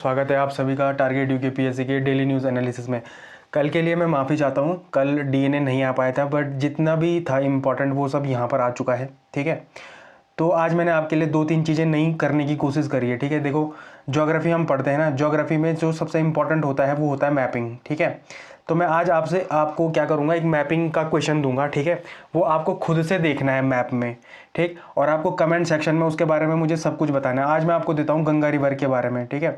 स्वागत है आप सभी का टारगेट यूके पीएससी के डेली न्यूज़ एनालिसिस में। कल के लिए मैं माफ़ी चाहता हूँ, कल डीएनए नहीं आ पाया था, बट जितना भी था इम्पोर्टेंट वो सब यहाँ पर आ चुका है। ठीक है, तो आज मैंने आपके लिए 2-3 चीज़ें नई करने की कोशिश करी है। ठीक है, देखो ज्योग्राफी हम पढ़ते हैं ना, ज्योग्राफी में जो सबसे इम्पोर्टेंट होता है वो होता है मैपिंग। ठीक है, तो मैं आज आपको क्या करूँगा, एक मैपिंग का क्वेश्चन दूंगा। ठीक है, वो आपको खुद से देखना है मैप में। ठीक, और आपको कमेंट सेक्शन में उसके बारे में मुझे सब कुछ बताना है। आज मैं आपको देता हूँ गंगा रिवर के बारे में। ठीक है,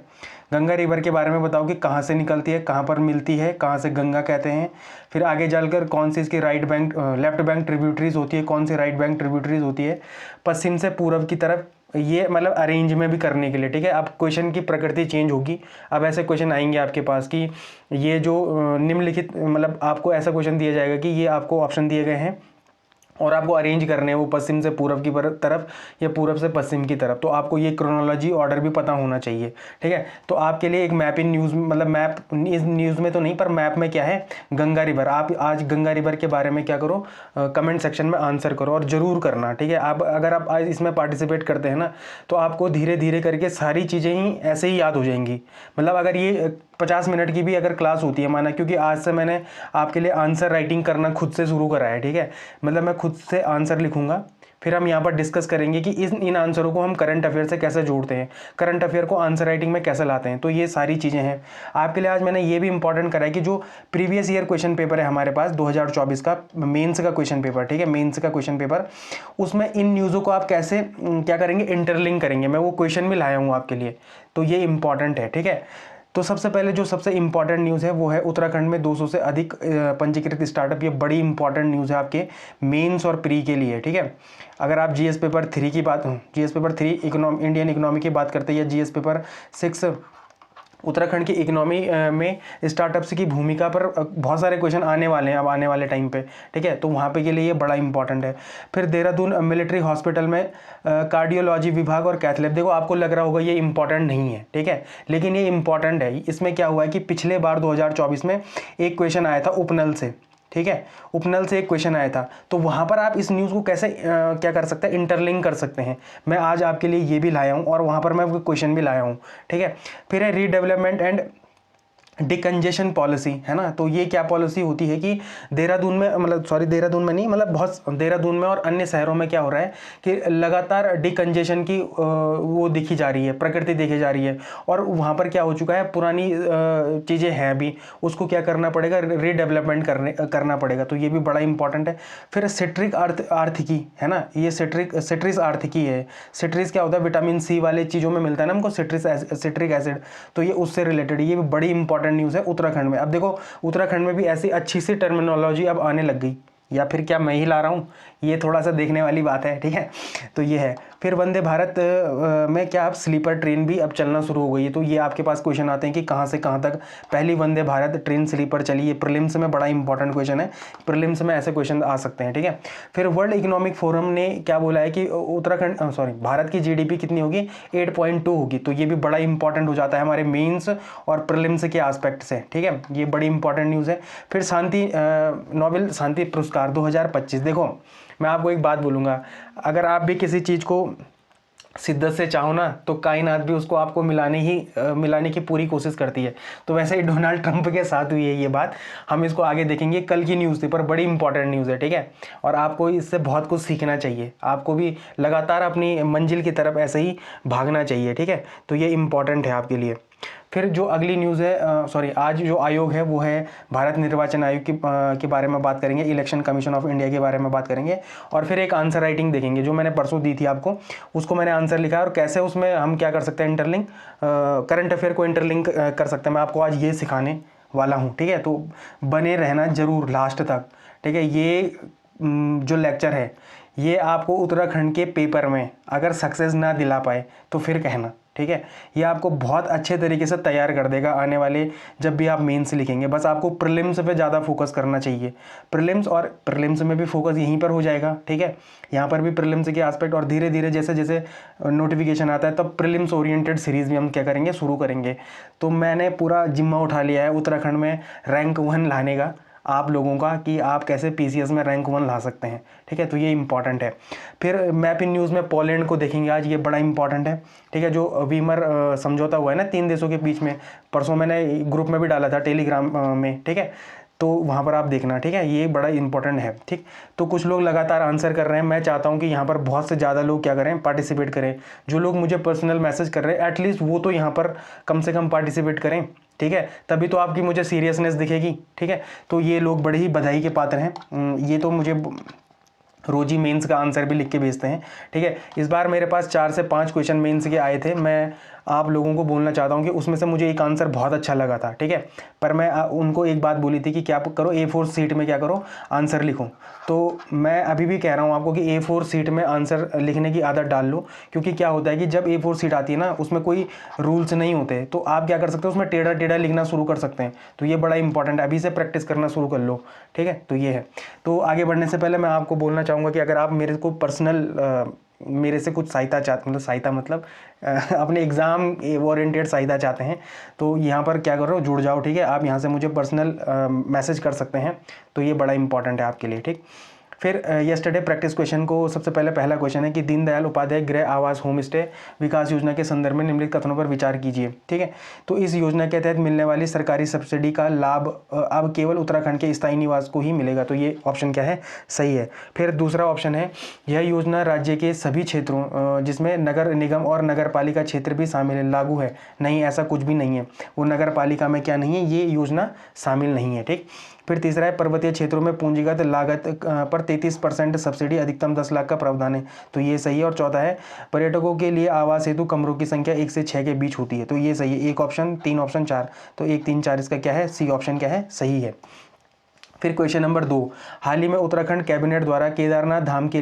गंगा रिवर के बारे में बताओ कि कहाँ से निकलती है, कहाँ पर मिलती है, कहाँ से गंगा कहते हैं, फिर आगे चलकर कौन सी इसकी right bank left bank tributaries होती है, कौन सी राइट बैंक ट्रिब्यूटरीज होती है, पश्चिम से पूर्व की तरफ। ये मतलब अरेंज में भी करने के लिए। ठीक है, अब क्वेश्चन की प्रकृति चेंज होगी। अब ऐसे क्वेश्चन आएंगे आपके पास कि ये जो निम्नलिखित, मतलब आपको ऐसा क्वेश्चन दिया जाएगा कि ये आपको ऑप्शन दिए गए हैं और आपको अरेंज करने हैं वो पश्चिम से पूर्व की तरफ या पूर्व से पश्चिम की तरफ। तो आपको ये क्रोनोलॉजी ऑर्डर भी पता होना चाहिए। ठीक है, तो आपके लिए एक मैप इन न्यूज़, मतलब मैप इस न्यूज़ में तो नहीं पर मैप में क्या है, गंगा रिवर। आप आज गंगा रिवर के बारे में क्या करो, कमेंट सेक्शन में आंसर करो और ज़रूर करना। ठीक है, आप अगर आप आज इसमें पार्टिसिपेट करते हैं ना, तो आपको धीरे धीरे करके सारी चीज़ें ही ऐसे ही याद हो जाएंगी। मतलब अगर ये 50 मिनट की भी अगर क्लास होती है माना, क्योंकि आज से मैंने आपके लिए आंसर राइटिंग करना खुद से शुरू करा है। ठीक है, मतलब मैं खुद से आंसर लिखूंगा, फिर हम यहाँ पर डिस्कस करेंगे कि इन आंसरों को हम करंट अफेयर से कैसे जोड़ते हैं, करंट अफेयर को आंसर राइटिंग में कैसे लाते हैं। तो ये सारी चीज़ें हैं आपके लिए। आज मैंने ये भी इंपॉर्टेंट करा है कि जो प्रीवियस ईयर क्वेश्चन पेपर है हमारे पास 2024 का मेंस का क्वेश्चन पेपर, ठीक है, मेंस का क्वेश्चन पेपर, उसमें इन न्यूज़ों को आप कैसे क्या करेंगे, इंटरलिंक करेंगे। मैं वो क्वेश्चन भी लाया हूँ आपके लिए, तो ये इंपॉर्टेंट है। ठीक है, तो सबसे पहले जो सबसे इंपॉर्टेंट न्यूज़ है वो है उत्तराखंड में 200 से अधिक पंजीकृत स्टार्टअप। ये बड़ी इंपॉर्टेंट न्यूज़ है आपके मेंस और प्री के लिए। ठीक है, अगर आप जीएस पेपर 3 की बात, जीएस पेपर 3 इंडियन इकोनॉमी की बात करते हैं, या जीएस पेपर 6 उत्तराखंड की इकोनॉमी में स्टार्टअप्स की भूमिका पर बहुत सारे क्वेश्चन आने वाले हैं अब आने वाले टाइम पे। ठीक है, तो वहाँ पे के लिए ये बड़ा इंपॉर्टेंट है। फिर देहरादून मिलिट्री हॉस्पिटल में कार्डियोलॉजी विभाग और कैथ लैब। देखो आपको लग रहा होगा ये इंपॉर्टेंट नहीं है, ठीक है, लेकिन ये इंपॉर्टेंट है। इसमें क्या हुआ है कि पिछले बार 2024 में एक क्वेश्चन आया था उपनल से। ठीक है, उपनल से एक क्वेश्चन आया था, तो वहाँ पर आप इस न्यूज़ को कैसे क्या कर सकते हैं, इंटरलिंक कर सकते हैं। मैं आज आपके लिए ये भी लाया हूँ और वहाँ पर मैं क्वेश्चन भी लाया हूँ। ठीक है, फिर है रीडेवलपमेंट एंड डिकंजेशन पॉलिसी, है ना। तो ये क्या पॉलिसी होती है कि देहरादून में, मतलब सॉरी देहरादून में नहीं, मतलब बहुत देहरादून में और अन्य शहरों में क्या हो रहा है कि लगातार डिकंजेशन की वो दिखी जा रही है, प्रकृति देखी जा रही है। और वहाँ पर क्या हो चुका है, पुरानी चीज़ें हैं अभी, उसको क्या करना पड़ेगा, रीडेवलपमेंट करना पड़ेगा। तो ये भी बड़ा इंपॉर्टेंट है। फिर सिट्रिक आर्थिकी, है ना, ये सिट्रिस आर्थिकी है। सिट्रिस क्या होता है, विटामिन सी वाले चीज़ों में मिलता है ना हमको, सिट्रिक एसिड, तो ये उससे रिलेटेड, ये भी बड़ी इंपॉर्टेंट न्यूज़ है उत्तराखंड में। अब देखो उत्तराखंड में भी ऐसी अच्छी सी टर्मिनोलॉजी अब आने लग गई, या फिर क्या मैं ही ला रहा हूँ, ये थोड़ा सा देखने वाली बात है। ठीक है, तो ये है। फिर वंदे भारत में क्या अब स्लीपर ट्रेन भी अब चलना शुरू हो गई है। तो ये आपके पास क्वेश्चन आते हैं कि कहाँ से कहाँ तक पहली वंदे भारत ट्रेन स्लीपर चली। ये प्रीलिम्स में बड़ा इंपॉर्टेंट क्वेश्चन है, प्रीलिम्स में ऐसे क्वेश्चन आ सकते हैं। ठीक है, फिर वर्ल्ड इकोनॉमिक फोरम ने क्या बोला है कि भारत की जीडीपी कितनी होगी, 8.2 होगी। तो ये भी बड़ा इंपॉर्टेंट हो जाता है हमारे मेंस और प्रीलिम्स के एस्पेक्ट से। ठीक है, ये बड़ी इंपॉर्टेंट न्यूज़ है। फिर नोबेल शांति पुरस्कार 2025। देखो मैं आपको एक बात बोलूँगा, अगर आप भी किसी चीज़ को शिद्दत से चाहो ना, तो कायनात भी उसको आपको मिलाने की पूरी कोशिश करती है। तो वैसे ही डोनाल्ड ट्रंप के साथ हुई है ये बात, हम इसको आगे देखेंगे। कल की न्यूज़ थी पर बड़ी इंपॉर्टेंट न्यूज़ है। ठीक है, और आपको इससे बहुत कुछ सीखना चाहिए, आपको भी लगातार अपनी मंजिल की तरफ ऐसे ही भागना चाहिए। ठीक है, तो ये इंपॉर्टेंट है आपके लिए। फिर जो अगली न्यूज़ है, आज जो आयोग है वो है भारत निर्वाचन आयोग के बारे में बात करेंगे, इलेक्शन कमीशन ऑफ इंडिया के बारे में बात करेंगे। और फिर एक आंसर राइटिंग देखेंगे, जो मैंने परसों दी थी आपको, उसको मैंने आंसर लिखा है और कैसे उसमें हम क्या कर सकते हैं, इंटरलिंक, करंट अफेयर को इंटरलिंक कर सकते हैं। मैं आपको आज ये सिखाने वाला हूँ। ठीक है, तो बने रहना जरूर लास्ट तक। ठीक है, ये जो लेक्चर है ये आपको उत्तराखंड के पेपर में अगर सक्सेस ना दिला पाए तो फिर कहना। ठीक है, ये आपको बहुत अच्छे तरीके से तैयार कर देगा आने वाले जब भी आप मेंस लिखेंगे। बस आपको प्रीलिम्स पे ज़्यादा फोकस करना चाहिए, प्रीलिम्स में भी फोकस यहीं पर हो जाएगा। ठीक है, यहाँ पर भी प्रीलिम्स के एस्पेक्ट, और धीरे धीरे जैसे जैसे नोटिफिकेशन आता है तब प्रीलिम्स ओरिएंटेड सीरीज़ भी हम क्या करेंगे, शुरू करेंगे। तो मैंने पूरा जिम्मा उठा लिया है उत्तराखंड में रैंक 1 लाने का। आप लोगों का कि आप कैसे पीसीएस में रैंक 1 ला सकते हैं, ठीक है। तो ये इंपॉर्टेंट है। फिर मैप इन न्यूज़ में पोलैंड को देखेंगे आज, ये बड़ा इंपॉर्टेंट है, ठीक है। जो वीमर समझौता हुआ है ना 3 देशों के बीच में, परसों मैंने ग्रुप में भी डाला था टेलीग्राम में, ठीक है। तो वहाँ पर आप देखना, ठीक है, ये बड़ा इंपॉर्टेंट है, ठीक। तो कुछ लोग लगातार आंसर कर रहे हैं, मैं चाहता हूँ कि यहाँ पर बहुत से ज़्यादा लोग क्या करें, पार्टिसिपेट करें। जो लोग मुझे पर्सनल मैसेज कर रहे हैं एटलीस्ट वो तो यहाँ पर कम से कम पार्टिसिपेट करें, ठीक है, तभी तो आपकी मुझे सीरियसनेस दिखेगी, ठीक है। तो ये लोग बड़े ही बधाई के पात्र हैं। ये तो मुझे रोज ही मेंस का आंसर भी लिख के भेजते हैं, ठीक है। इस बार मेरे पास 4 से 5 क्वेश्चन मेंस के आए थे। मैं आप लोगों को बोलना चाहता हूं कि उसमें से मुझे एक आंसर बहुत अच्छा लगा था, ठीक है। पर मैं उनको एक बात बोली थी कि क्या करो, A4 सीट में क्या करो, आंसर लिखो। तो मैं अभी भी कह रहा हूं आपको कि A4 सीट में आंसर लिखने की आदत डाल लो, क्योंकि क्या होता है कि जब A4 सीट आती है ना, उसमें कोई रूल्स नहीं होते, तो आप क्या कर सकते हो, उसमें टेढ़ा टेढ़ा लिखना शुरू कर सकते हैं। तो ये बड़ा इंपॉर्टेंट है, अभी से प्रैक्टिस करना शुरू कर लो, ठीक है। तो ये है। तो आगे बढ़ने से पहले मैं आपको बोलना चाहूँगा कि अगर आप मेरे को पर्सनल मेरे से कुछ सहायता चाहते, मतलब सहायता मतलब अपने एग्ज़ाम ओरिएंटेड सहायता चाहते हैं, तो यहाँ पर क्या करो, जुड़ जाओ, ठीक है। आप यहाँ से मुझे पर्सनल मैसेज कर सकते हैं, तो ये बड़ा इंपॉर्टेंट है आपके लिए, ठीक। फिर यस्टरडे प्रैक्टिस क्वेश्चन को सबसे पहला क्वेश्चन है कि दीनदयाल उपाध्याय गृह आवास होम स्टे विकास योजना के संदर्भ में निम्नलिखित कथनों पर विचार कीजिए, ठीक है। तो इस योजना के तहत मिलने वाली सरकारी सब्सिडी का लाभ अब केवल उत्तराखंड के स्थायी निवास को ही मिलेगा, तो ये ऑप्शन क्या है, सही है। फिर दूसरा ऑप्शन है, यह योजना राज्य के सभी क्षेत्रों जिसमें नगर निगम और नगर पालिका क्षेत्र भी शामिल है लागू है। नहीं, ऐसा कुछ भी नहीं है, वो नगर पालिका में क्या नहीं है, ये योजना शामिल नहीं है, ठीक। फिर तीसरा है, पर्वतीय क्षेत्रों में पूंजीगत लागत पर 33% सब्सिडी, अधिकतम 10 लाख का प्रावधान है, तो ये सही है। और चौथा है, पर्यटकों के लिए आवास हेतु कमरों की संख्या 1 से 6 के बीच होती है, तो ये सही है। 1 ऑप्शन 3 ऑप्शन 4, तो 1 3 4 इसका क्या है, सी ऑप्शन क्या है, सही है। फिर क्वेश्चन नंबर 2, हाल ही में उत्तराखंड कैबिनेट द्वारा केदारनाथ धाम के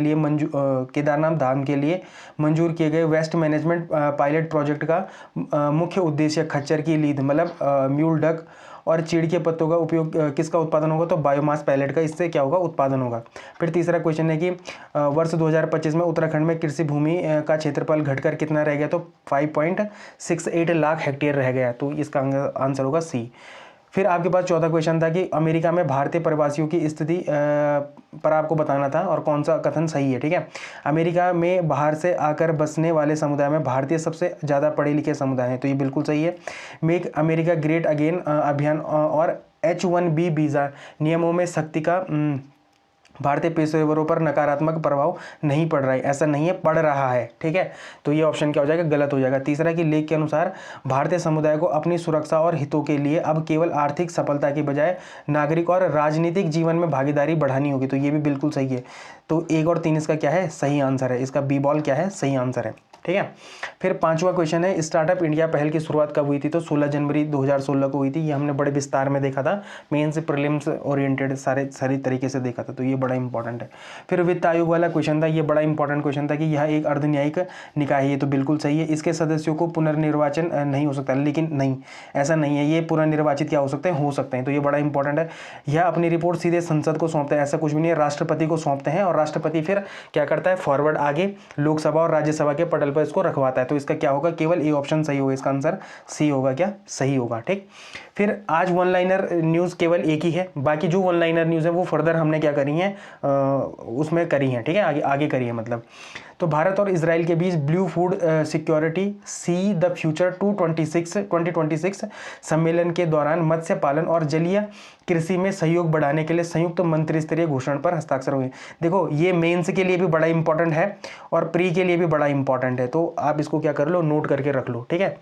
लिए मंजूर किए गए वेस्ट मैनेजमेंट पायलट प्रोजेक्ट का मुख्य उद्देश्य खच्चर की लीद मतलब म्यूल डक और चीड़ के पत्तों का उपयोग किसका उत्पादन होगा, तो बायोमास पैलेट का, इससे क्या होगा, उत्पादन होगा। फिर तीसरा क्वेश्चन है कि वर्ष 2025 में उत्तराखंड में कृषि भूमि का क्षेत्रफल घटकर कितना रह गया, तो 5.68 लाख हेक्टेयर रह गया, तो इसका आंसर होगा सी। फिर आपके पास चौथा क्वेश्चन था कि अमेरिका में भारतीय प्रवासियों की स्थिति पर आपको बताना था और कौन सा कथन सही है, ठीक है। अमेरिका में बाहर से आकर बसने वाले समुदाय में भारतीय सबसे ज़्यादा पढ़े लिखे समुदाय हैं, तो ये बिल्कुल सही है। मेक अमेरिका ग्रेट अगेन अभियान और H1B वीज़ा नियमों में सख्ती का भारतीय पेशेवरों पर नकारात्मक प्रभाव नहीं पड़ रहा है, ऐसा नहीं है, पड़ रहा है, ठीक है। तो ये ऑप्शन क्या हो जाएगा, गलत हो जाएगा। तीसरा कि लेख के अनुसार भारतीय समुदाय को अपनी सुरक्षा और हितों के लिए अब केवल आर्थिक सफलता की बजाय नागरिक और राजनीतिक जीवन में भागीदारी बढ़ानी होगी, तो ये भी बिल्कुल सही है। तो 1 और 3 इसका क्या है, सही आंसर है, इसका बी बॉल क्या है, सही आंसर है, ठीक है। फिर 5वां क्वेश्चन है, स्टार्टअप इंडिया पहल की शुरुआत कब हुई थी, तो 16 जनवरी 2016 को हुई थी। ये हमने बड़े विस्तार में देखा था, मेंस प्रीलिम्स ओरिएंटेड सारी तरीके से देखा था, तो ये बड़ा इंपॉर्टेंट है। फिर वित्त आयोग वाला क्वेश्चन था, ये बड़ा इंपॉर्टेंट क्वेश्चन था कि यह एक अर्धन्यायिक निकाय है, ये तो बिल्कुल सही है। इसके सदस्यों को पुनर्निर्वाचन नहीं हो सकता, लेकिन नहीं, ऐसा नहीं है, ये पुनर्निर्वाचित क्या हो सकते हैं, हो सकते हैं, तो ये बड़ा इंपॉर्टेंट है। यह अपनी रिपोर्ट सीधे संसद को सौंपते हैं, ऐसा कुछ भी नहीं है, राष्ट्रपति को सौंपते हैं और राष्ट्रपति फिर क्या करता है, फॉरवर्ड आगे लोकसभा और राज्यसभा के पटल पर इसको रखवाता है, तो इसका क्या होगा, केवल ए ऑप्शन सही होगा, इसका आंसर सी होगा, क्या सही होगा, ठीक। फिर आज वन लाइनर न्यूज़ केवल एक ही है, बाकी जो वन लाइनर न्यूज़ है वो फर्दर हमने क्या करी है, उसमें करी है, ठीक है, आगे करी है मतलब। तो भारत और इजराइल के बीच blue food security sea the future 2026 सम्मेलन के दौरान मत्स्य पालन और जलीय कृषि में सहयोग बढ़ाने के लिए संयुक्त मंत्री स्तरीय घोषणा पर हस्ताक्षर हुए। देखो ये मेंस के लिए भी बड़ा इंपॉर्टेंट है और प्री के लिए भी बड़ा इंपॉर्टेंट है, तो आप इसको क्या कर लो, नोट करके रख लो, ठीक है,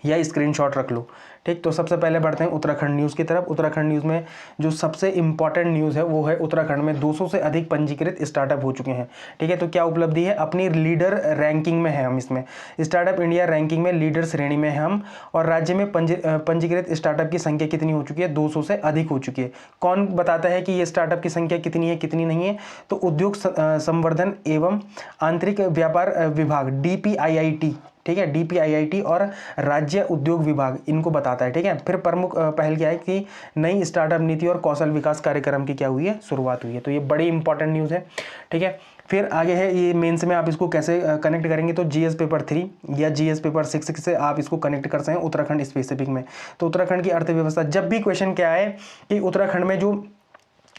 या स्क्रीनशॉट रख लो, ठीक। तो सबसे पहले बढ़ते हैं उत्तराखंड न्यूज़ की तरफ। उत्तराखंड न्यूज़ में जो सबसे इंपॉर्टेंट न्यूज़ है वो है उत्तराखंड में 200 से अधिक पंजीकृत स्टार्टअप हो चुके हैं, ठीक है। तो क्या उपलब्धि है, अपनी लीडर रैंकिंग में है हम, इसमें स्टार्टअप इंडिया रैंकिंग में लीडर श्रेणी में है हम, और राज्य में पंजीकृत स्टार्टअप की संख्या कितनी हो चुकी है, 200 से अधिक हो चुकी है। कौन बताता है कि ये स्टार्टअप की संख्या कितनी है कितनी नहीं है, तो उद्योग संवर्धन एवं आंतरिक व्यापार विभाग DPIIT, ठीक है, DPIIT और राज्य उद्योग विभाग इनको बताता है, ठीक है। फिर प्रमुख पहल क्या है कि नई स्टार्टअप नीति और कौशल विकास कार्यक्रम की क्या हुई है, शुरुआत हुई है, तो ये बड़ी इंपॉर्टेंट न्यूज़ है, ठीक है। फिर आगे है ये मेंस में आप इसको कैसे कनेक्ट करेंगे, तो जीएस पेपर 3 या जीएस पेपर 6 से आप इसको कनेक्ट कर सकते हैं उत्तराखंड स्पेसिफिक में। तो उत्तराखंड की अर्थव्यवस्था, जब भी क्वेश्चन क्या है कि उत्तराखंड में जो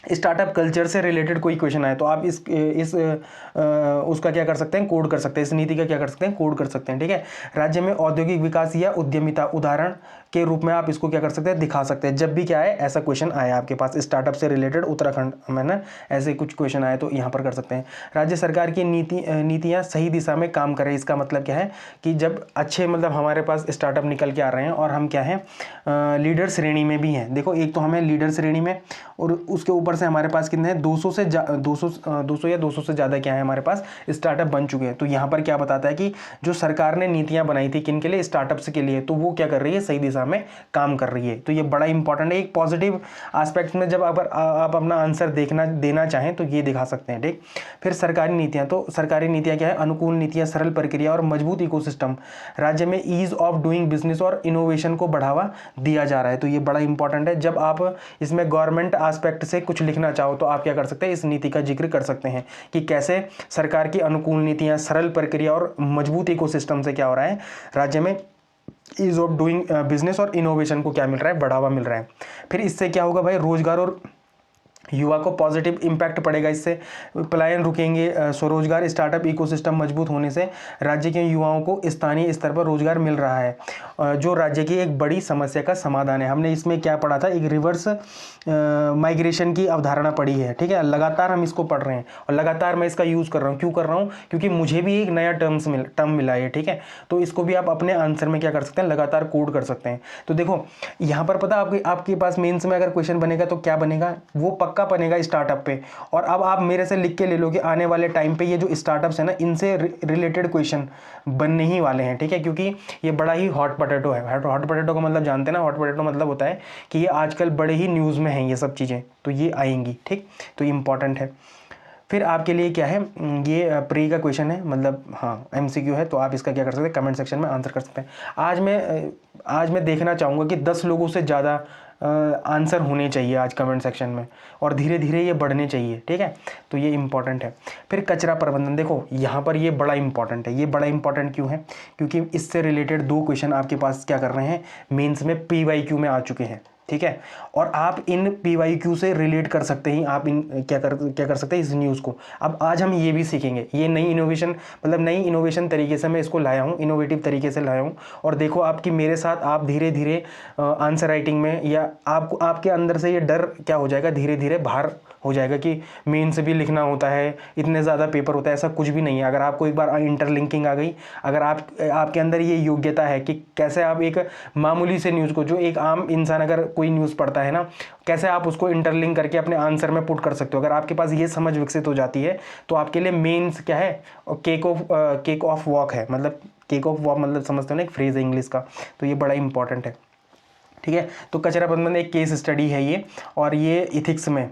स्टार्टअप कल्चर से रिलेटेड कोई क्वेश्चन आए तो आप उसका क्या कर सकते हैं, कोड कर सकते हैं, इस नीति का क्या कर सकते हैं, कोड कर सकते हैं। ठीक है, राज्य में औद्योगिक विकास या उद्यमिता उदाहरण के रूप में आप इसको क्या कर सकते हैं, दिखा सकते हैं। जब भी क्या है ऐसा क्वेश्चन आया आपके पास स्टार्टअप से रिलेटेड उत्तराखंड में ना, ऐसे कुछ क्वेश्चन आए तो यहाँ पर कर सकते हैं। राज्य सरकार की नीतियाँ सही दिशा में काम करें, इसका मतलब क्या है कि जब अच्छे मतलब हमारे पास स्टार्टअप निकल के आ रहे हैं और हम क्या हैं लीडर श्रेणी में भी हैं। देखो एक तो हमें लीडर श्रेणी में और उसके ऊपर से हमारे पास कितने हैं 200 या 200 से ज़्यादा क्या है हमारे पास स्टार्टअप बन चुके हैं। तो यहाँ पर क्या बताता है कि जो सरकार ने नीतियाँ बनाई थी किन के लिए, स्टार्टअप्स के लिए, तो वो क्या कर रही है, सही दिशा में काम कर रही है। तो ये बड़ा इंपॉर्टेंट है। एक पॉजिटिव एस्पेक्ट में जब आप अपना आंसर देना चाहें तो ये दिखा सकते हैं। ठीक, फिर सरकारी नीतियाँ, तो सरकारी नीतियाँ क्या है, अनुकूल नीतियाँ, सरल प्रक्रिया और मजबूत इकोसिस्टम। राज्य में ईज ऑफ डूइंग बिजनेस और इनोवेशन को बढ़ावा दिया जा रहा है। तो ये बड़ा इंपॉर्टेंट है। जब आप इसमें गवर्नमेंट एस्पेक्ट से कुछ लिखना चाहो तो आप क्या कर सकते हैं, इस नीति का जिक्र कर सकते हैं कि कैसे सरकार की अनुकूल नीतियां, सरल प्रक्रिया और मजबूत इकोसिस्टम से क्या हो रहा है, राज्य में ईज ऑफ डूइंग बिजनेस और इनोवेशन को क्या मिल रहा है, बढ़ावा मिल रहा है। फिर इससे क्या होगा भाई, रोजगार और युवा को पॉजिटिव इम्पैक्ट पड़ेगा, इससे पलायन रुकेंगे, स्वरोजगार स्टार्टअप इकोसिस्टम मजबूत होने से राज्य के युवाओं को स्थानीय स्तर पर रोजगार मिल रहा है, जो राज्य की एक बड़ी समस्या का समाधान है। हमने इसमें क्या पढ़ा था, एक रिवर्स माइग्रेशन की अवधारणा पढ़ी है। ठीक है, लगातार हम इसको पढ़ रहे हैं और लगातार मैं इसका यूज़ कर रहा हूँ। क्यों कर रहा हूँ, क्योंकि मुझे भी एक नया टर्म मिला है। ठीक है, तो इसको भी आप अपने आंसर में क्या कर सकते हैं, लगातार कोड कर सकते हैं। तो देखो यहाँ पर पता आपके पास मेंस में अगर क्वेश्चन बनेगा तो क्या बनेगा, वो पक्का बनेगा स्टार्टअप पे। और अब आप मेरे से लिख के ले लो कि आने वाले टाइम पे ये जो स्टार्टअप्स है ना, इनसे रिलेटेड क्वेश्चन बनने ही वाले हैं। ठीक है, क्योंकि ये बड़ा ही हॉट पोटैटो है। हॉट पोटैटो का मतलब जानते हैं ना, हॉट पोटैटो मतलब होता है कि ये आजकल बड़े ही न्यूज़ में हैं ये सब चीज़ें, तो ये आएंगी। ठीक, तो इंपॉर्टेंट है। फिर आपके लिए क्या है, ये प्री का क्वेश्चन है, मतलब हाँ एमसीक्यू है, तो आप इसका क्या कर सकते हैं, कमेंट सेक्शन में आंसर कर सकते हैं। आज मैं देखना चाहूँगा कि 10 लोगों से ज़्यादा आंसर होने चाहिए आज कमेंट सेक्शन में, और धीरे धीरे ये बढ़ने चाहिए। ठीक है, तो ये इंपॉर्टेंट है। फिर कचरा प्रबंधन, देखो यहाँ पर ये बड़ा इंपॉर्टेंट है। ये बड़ा इंपॉर्टेंट क्यों है, क्योंकि इससे रिलेटेड 2 क्वेश्चन आपके पास क्या कर रहे हैं, मेंस में PYQ में आ चुके हैं। ठीक है, और आप इन PYQ से रिलेट कर सकते हैं, आप इन क्या कर सकते हैं इस न्यूज़ को। अब आज हम ये भी सीखेंगे, ये नई इनोवेशन तरीके से मैं इसको लाया हूँ, इनोवेटिव तरीके से लाया हूँ। और देखो आपकी मेरे साथ आप धीरे धीरे आंसर राइटिंग में, या आपके अंदर से ये डर क्या हो जाएगा, धीरे धीरे बाहर हो जाएगा कि मेन से भी लिखना होता है, इतने ज़्यादा पेपर होता है। ऐसा कुछ भी नहीं है। अगर आपको एक बार इंटरलिंकिंग आ गई, अगर आपके अंदर ये योग्यता है कि कैसे आप एक मामूली से न्यूज़ को, जो एक आम इंसान अगर कोई न्यूज़ पढ़ता है ना, कैसे आप उसको इंटरलिंक करके अपने आंसर में पुट कर सकते हो, अगर आपके पास ये समझ विकसित हो जाती है तो आपके लिए मेंस क्या है, केक ऑफ वॉक है। मतलब केक ऑफ वॉक मतलब समझते हो ना, एक फ्रेज है इंग्लिश का, तो ये बड़ा इंपॉर्टेंट है। ठीक है, तो कचरा प्रबंधन एक केस स्टडी है ये, और ये इथिक्स में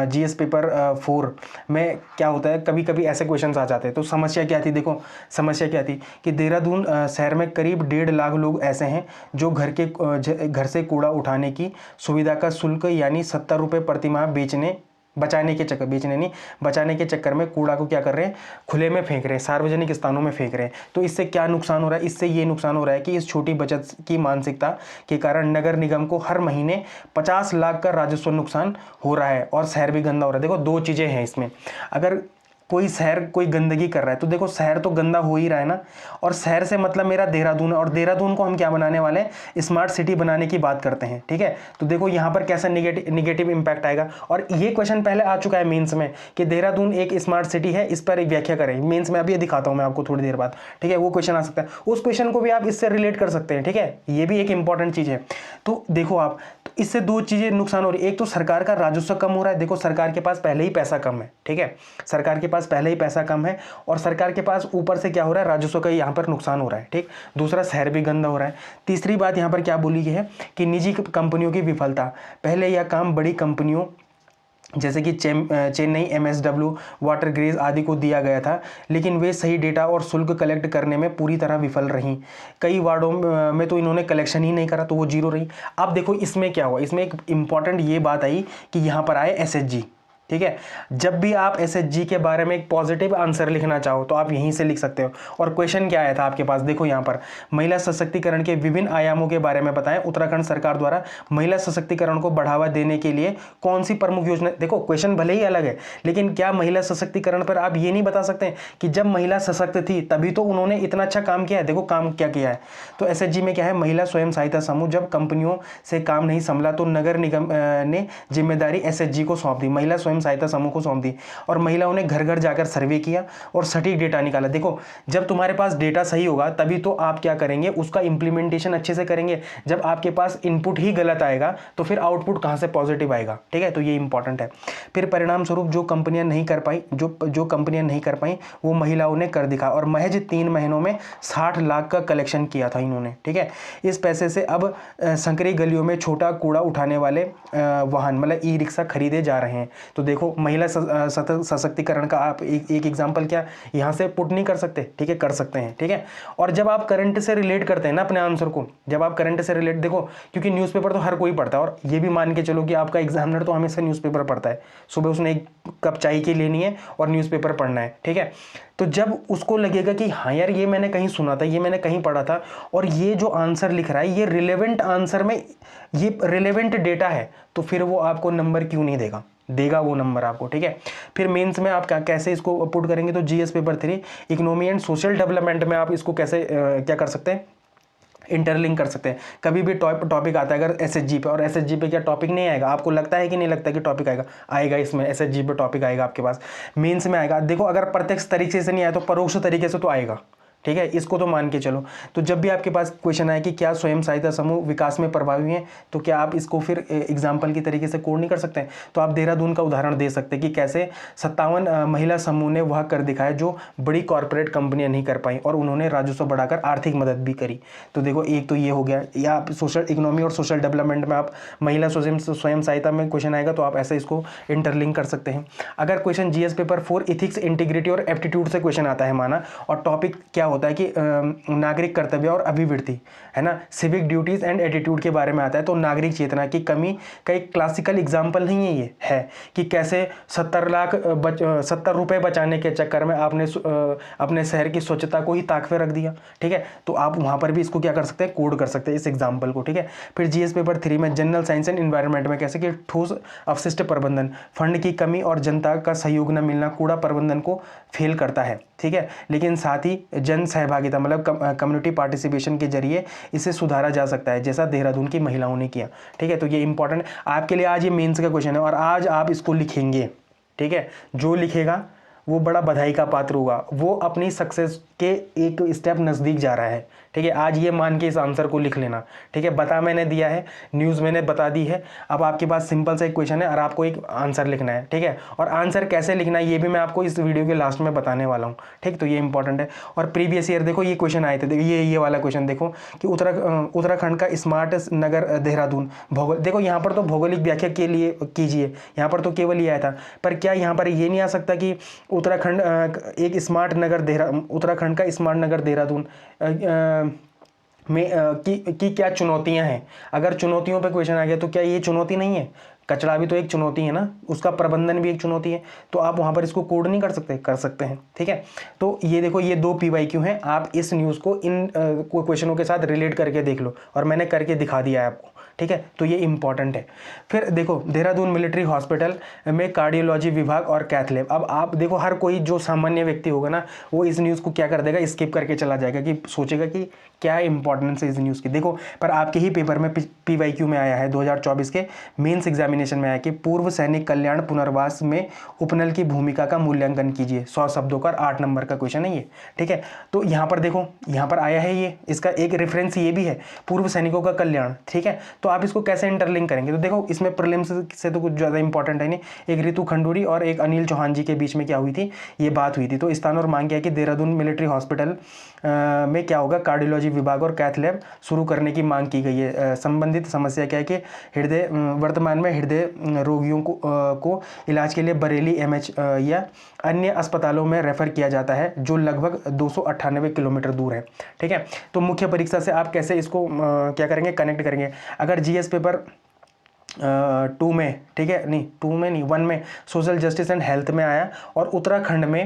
GS पेपर 4 में क्या होता है, कभी कभी ऐसे क्वेश्चंस आ जाते हैं। तो समस्या क्या थी, देखो समस्या क्या थी कि देहरादून शहर में करीब 1.5 लाख लोग ऐसे हैं जो घर से कूड़ा उठाने की सुविधा का शुल्क यानी 70 रुपये प्रतिमाह बचाने के चक्कर में कूड़ा को क्या कर रहे हैं, खुले में फेंक रहे हैं, सार्वजनिक स्थानों में फेंक रहे हैं। तो इससे क्या नुकसान हो रहा है, इससे ये नुकसान हो रहा है कि इस छोटी बचत की मानसिकता के कारण नगर निगम को हर महीने 50 लाख का राजस्व नुकसान हो रहा है और शहर भी गंदा हो रहा है। देखो 2 चीज़ें हैं इसमें, अगर कोई शहर कोई गंदगी कर रहा है तो देखो शहर तो गंदा हो ही रहा है ना, और शहर से मतलब मेरा देहरादून है, और देहरादून को हम क्या बनाने वाले हैं, स्मार्ट सिटी बनाने की बात करते हैं। ठीक है, तो देखो यहाँ पर कैसा निगेटिव इंपैक्ट आएगा। और ये क्वेश्चन पहले आ चुका है मेंस में कि देहरादून एक स्मार्ट सिटी है, इस पर एक व्याख्या करें। मेंस में अभी ये दिखाता हूँ मैं आपको थोड़ी देर बाद। ठीक है, वो क्वेश्चन आ सकता है, उस क्वेश्चन को भी आप इससे रिलेट कर सकते हैं। ठीक है, ये भी एक इंपॉर्टेंट चीज़ है। तो देखो आप, तो इससे 2 चीज़ें नुकसान हो रही है। एक तो सरकार का राजस्व कम हो रहा है, देखो सरकार के पास पहले ही पैसा कम है। ठीक है, सरकार के पास पहले ही पैसा कम है, और सरकार के पास ऊपर से क्या हो रहा है, राजस्व का यहाँ पर नुकसान हो रहा है। ठीक, दूसरा शहर भी गंदा हो रहा है। तीसरी बात यहाँ पर क्या बोली गई है कि निजी कंपनियों की विफलता, पहले यह काम बड़ी कंपनियों जैसे कि चेन्नई MSW, वाटर ग्रेज आदि को दिया गया था, लेकिन वे सही डेटा और शुल्क कलेक्ट करने में पूरी तरह विफल रहीं। कई वार्डों में तो इन्होंने कलेक्शन ही नहीं करा, तो वो 0 रही। अब देखो इसमें क्या हुआ, इसमें एक इम्पॉर्टेंट ये बात आई कि यहाँ पर आए SHG। ठीक है। जब भी आप एसएचजी के बारे में एक पॉजिटिव आंसर लिखना चाहो तो आप यहीं से लिख सकते हो। और क्वेश्चन क्या आया था आपके पास, देखो यहाँ पर महिला सशक्तिकरण के विभिन्न आयामों के बारे में बताएं। उत्तराखंड सरकार द्वारा महिला सशक्तिकरण को बढ़ावा देने के लिए कौन सी प्रमुख योजना। देखो क्वेश्चन भले ही अलग है, लेकिन क्या महिला सशक्तिकरण पर आप ये नहीं बता सकते कि जब महिला सशक्त थी तभी तो उन्होंने इतना अच्छा काम किया है। देखो काम क्या किया है, तो एसएचजी में क्या है, महिला स्वयं सहायता समूह जब कंपनियों से काम नहीं संभला तो नगर निगम ने जिम्मेदारी एसएचजी को सौंप दी, महिला स्वयं सहायता समूह को सौंप दी, और महिलाओं ने घर घर जाकर सर्वे किया और सटीक डेटा निकाला। देखो जब तुम्हारे पास डेटा सही होगा तभी तो आप क्या करेंगे, उसका इंप्लीमेंटेशन अच्छे से करेंगे। जब आपके पास इनपुट ही गलत आएगा तो फिर आउटपुट कहां से पॉजिटिव आएगा, ठीक है। तो ये इंपॉर्टेंट है। फिर परिणाम स्वरूप जो कंपनियां नहीं कर पाई, जो कंपनियां नहीं कर पाई वो महिलाओं ने कर दिखा, और महज 3 महीनों में 60 लाख का कलेक्शन किया था इन्होंने, ठीक है। इस पैसे से अब संकरी गलियों में छोटा कूड़ा उठाने वाले वाहन मतलब ई रिक्शा खरीदे जा रहे हैं। तो देखो महिला सशक्तिकरण का आप एक एग्जांपल क्या यहाँ से पुट नहीं कर सकते, ठीक है, कर सकते हैं, ठीक है। और जब आप करंट से रिलेट करते हैं ना अपने आंसर को, जब आप करंट से रिलेट, देखो क्योंकि न्यूज़पेपर तो हर कोई पढ़ता है, और ये भी मान के चलो कि आपका एग्जामिनर तो हमेशा न्यूज़पेपर पढ़ता है, सुबह उसने एक कप चाय की लेनी है और न्यूज़पेपर पढ़ना है, ठीक है। तो जब उसको लगेगा कि हाँ यार ये मैंने कहीं सुना था, ये मैंने कहीं पढ़ा था, और ये जो आंसर लिख रहा है ये रिलेवेंट आंसर में, ये रिलेवेंट डेटा है, तो फिर वो आपको नंबर क्यों नहीं देगा, देगा वो नंबर आपको, ठीक है। फिर मेंस में आप कैसे इसको पुट करेंगे, तो GS paper 3 economy and social development में आप इसको कैसे क्या कर सकते हैं, इंटरलिंक कर सकते हैं। कभी भी टॉपिक आता है अगर एसएचजी पे, और एसएचजी पे क्या टॉपिक नहीं आएगा, आपको लगता है कि नहीं लगता कि टॉपिक आएगा, आएगा, इसमें एसएचजी पे टॉपिक आएगा आपके पास, मेंस में आएगा। देखो अगर प्रत्यक्ष तरीके से नहीं आया तो परोक्ष तरीके से तो आएगा, ठीक है, इसको तो मान के चलो। तो जब भी आपके पास क्वेश्चन आए कि क्या स्वयं सहायता समूह विकास में प्रभावी हैं, तो क्या आप इसको फिर एग्जाम्पल की तरीके से कोड नहीं कर सकते हैं। तो आप देहरादून का उदाहरण दे सकते हैं कि कैसे 57 महिला समूह ने वह कर दिखाया जो बड़ी कॉर्पोरेट कंपनियां नहीं कर पाई, और उन्होंने राजस्व बढ़ाकर आर्थिक मदद भी करी। तो देखो एक तो ये हो गया, या आप सोशल इकोनॉमी और सोशल डेवलपमेंट में आप महिला स्वयं सहायता में क्वेश्चन आएगा तो आप ऐसे इसको इंटरलिंक कर सकते हैं। अगर question GS paper 4 ethics, integrity और एप्टीट्यूड से क्वेश्चन आता है माना, और टॉपिक क्या होता है कि नागरिक कर्तव्य और अभिवृत्ति, है ना, सिविक ड्यूटीज एंड एटीट्यूड के बारे में आता है, तो नागरिक चेतना की कमी का एक क्लासिकल एग्जाम्पल नहीं है ये, है कि कैसे 70 रुपए बचाने के चक्कर में आपने अपने शहर की स्वच्छता को ही ताक पे रख दिया, ठीक है। तो आप वहां पर भी इसको क्या कर सकते हैं, कोड कर सकते हैं इस एग्जाम्पल को, ठीक है। फिर जीएस पेपर 3 में जनरल साइंस एंड एनवायरनमेंट में कैसे कि ठोस अपशिष्ट प्रबंधन, फंड की कमी और जनता का सहयोग न मिलना कूड़ा प्रबंधन को फेल करता है, ठीक है। लेकिन साथ ही जन सहभागिता मतलब कम्युनिटी पार्टिसिपेशन के जरिए इसे सुधारा जा सकता है, जैसा देहरादून की महिलाओं ने किया, ठीक है। तो ये इंपॉर्टेंट आपके लिए आज ये मेंस का क्वेश्चन है, और आज आप इसको लिखेंगे, ठीक है। जो लिखेगा वो बड़ा बधाई का पात्र होगा, वो अपनी सक्सेस के एक स्टेप नज़दीक जा रहा है, ठीक है। आज ये मान के इस आंसर को लिख लेना, ठीक है। बता मैंने दिया है, न्यूज़ मैंने बता दी है, अब आपके पास सिंपल सा एक क्वेश्चन है और आपको एक आंसर लिखना है, ठीक है। और आंसर कैसे लिखना है ये भी मैं आपको इस वीडियो के लास्ट में बताने वाला हूँ, ठीक। तो ये इंपॉर्टेंट है। और प्रीवियस ईयर देखो ये क्वेश्चन आए थे, ये वाला क्वेश्चन देखो कि उत्तराखंड का स्मार्ट नगर देहरादून भौगोल, देखो यहाँ पर तो भौगोलिक व्याख्या के लिए कीजिए, यहाँ पर तो केवल ये आया था, पर क्या यहाँ पर ये नहीं आ सकता कि उत्तराखंड एक स्मार्ट नगर उत्तराखंड का स्मार्ट नगर देहरादून में की क्या चुनौतियां हैं। अगर चुनौतियों पे क्वेश्चन आ गया तो क्या ये चुनौती नहीं है, कचरा भी तो एक चुनौती है ना, उसका प्रबंधन भी एक चुनौती है, तो आप वहां पर इसको कोड नहीं कर सकते, कर सकते हैं, ठीक है। तो ये देखो ये 2 PYQ हैं, आप इस न्यूज़ को इन क्वेश्चनों के साथ रिलेट करके देख लो, और मैंने करके दिखा दिया है आपको, ठीक है। तो ये इंपॉर्टेंट है। फिर देखो देहरादून मिलिट्री हॉस्पिटल में कार्डियोलॉजी विभाग और कैथ लैब, अब आप देखो हर कोई जो सामान्य व्यक्ति होगा ना वो इस न्यूज़ को क्या कर देगा, स्किप करके चला जाएगा, कि सोचेगा कि क्या इंपॉर्टेंस है इस न्यूज़ की। देखो पर आपके ही पेपर में PYQ में आया है 2024 के मेंस एग्जामिनेशन में आया कि पूर्व सैनिक कल्याण पुनर्वास में उपनल की भूमिका का मूल्यांकन कीजिए, 100 शब्दों का 8 नंबर का क्वेश्चन है ये, ठीक है। तो यहाँ पर देखो यहाँ पर आया है ये, इसका एक रेफरेंस ये भी है, पूर्व सैनिकों का कल्याण, ठीक है। तो आप इसको कैसे इंटरलिंक करेंगे, तो देखो इसमें प्रीलिम्स से तो कुछ ज़्यादा इंपॉर्टेंट है नहीं, एक रितु खंडूरी और एक अनिल चौहान जी के बीच में क्या हुई थी, ये बात हुई थी। तो स्थान और मांग किया कि देहरादून मिलिट्री हॉस्पिटल में क्या होगा, कार्डियोलॉजी विभाग और कैथ लैब शुरू करने की मांग की गई है। संबंधित समस्या क्या है कि हृदय वर्तमान में हृदय रोगियों को इलाज के लिए बरेली MH या अन्य अस्पतालों में रेफर किया जाता है, जो लगभग 298 किलोमीटर दूर है, ठीक है। तो मुख्य परीक्षा से आप कैसे इसको क्या करेंगे, कनेक्ट करेंगे। अगर जीएस पेपर 2 में, ठीक है, नहीं 2 में नहीं 1 में सोशल जस्टिस एंड हेल्थ में आया, और उत्तराखंड में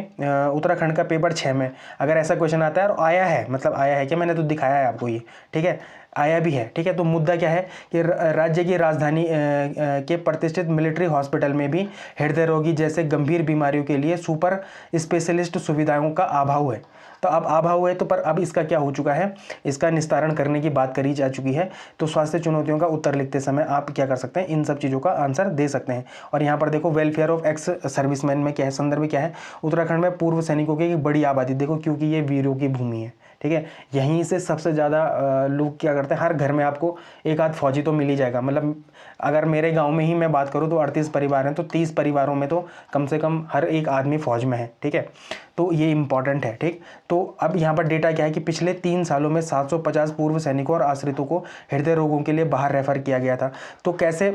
उत्तराखंड का पेपर 6 में। अगर ऐसा क्वेश्चन आता है और आया है, मतलब आया है कि मैंने तो दिखाया है आपको ये, ठीक है, आया भी है, ठीक है। तो मुद्दा क्या है कि राज्य की राजधानी के प्रतिष्ठित मिलिट्री हॉस्पिटल में भी हृदय रोगी जैसे गंभीर बीमारियों के लिए सुपर स्पेशलिस्ट सुविधाओं का अभाव है। तो अब अभाव है, तो पर अब इसका क्या हो चुका है, इसका निस्तारण करने की बात करी जा चुकी है। तो स्वास्थ्य चुनौतियों का उत्तर लिखते समय आप क्या कर सकते हैं, इन सब चीज़ों का आंसर दे सकते हैं। और यहाँ पर देखो वेलफेयर ऑफ एक्स सर्विसमैन में क्या है, संदर्भ क्या है, उत्तराखंड में पूर्व सैनिकों की एक बड़ी आबादी, देखो क्योंकि ये वीरों की भूमि है, ठीक है, यहीं से सबसे ज़्यादा लोग क्या करते हैं, हर घर में आपको एक आध फौजी तो मिल ही जाएगा। मतलब अगर मेरे गांव में ही मैं बात करूं तो 38 परिवार हैं, तो 30 परिवारों में तो कम से कम हर एक आदमी फौज में है, ठीक है। तो ये इंपॉर्टेंट है, ठीक। तो अब यहाँ पर डेटा क्या है कि पिछले 3 सालों में 750 पूर्व सैनिकों और आश्रितों को हृदय रोगों के लिए बाहर रेफर किया गया था। तो कैसे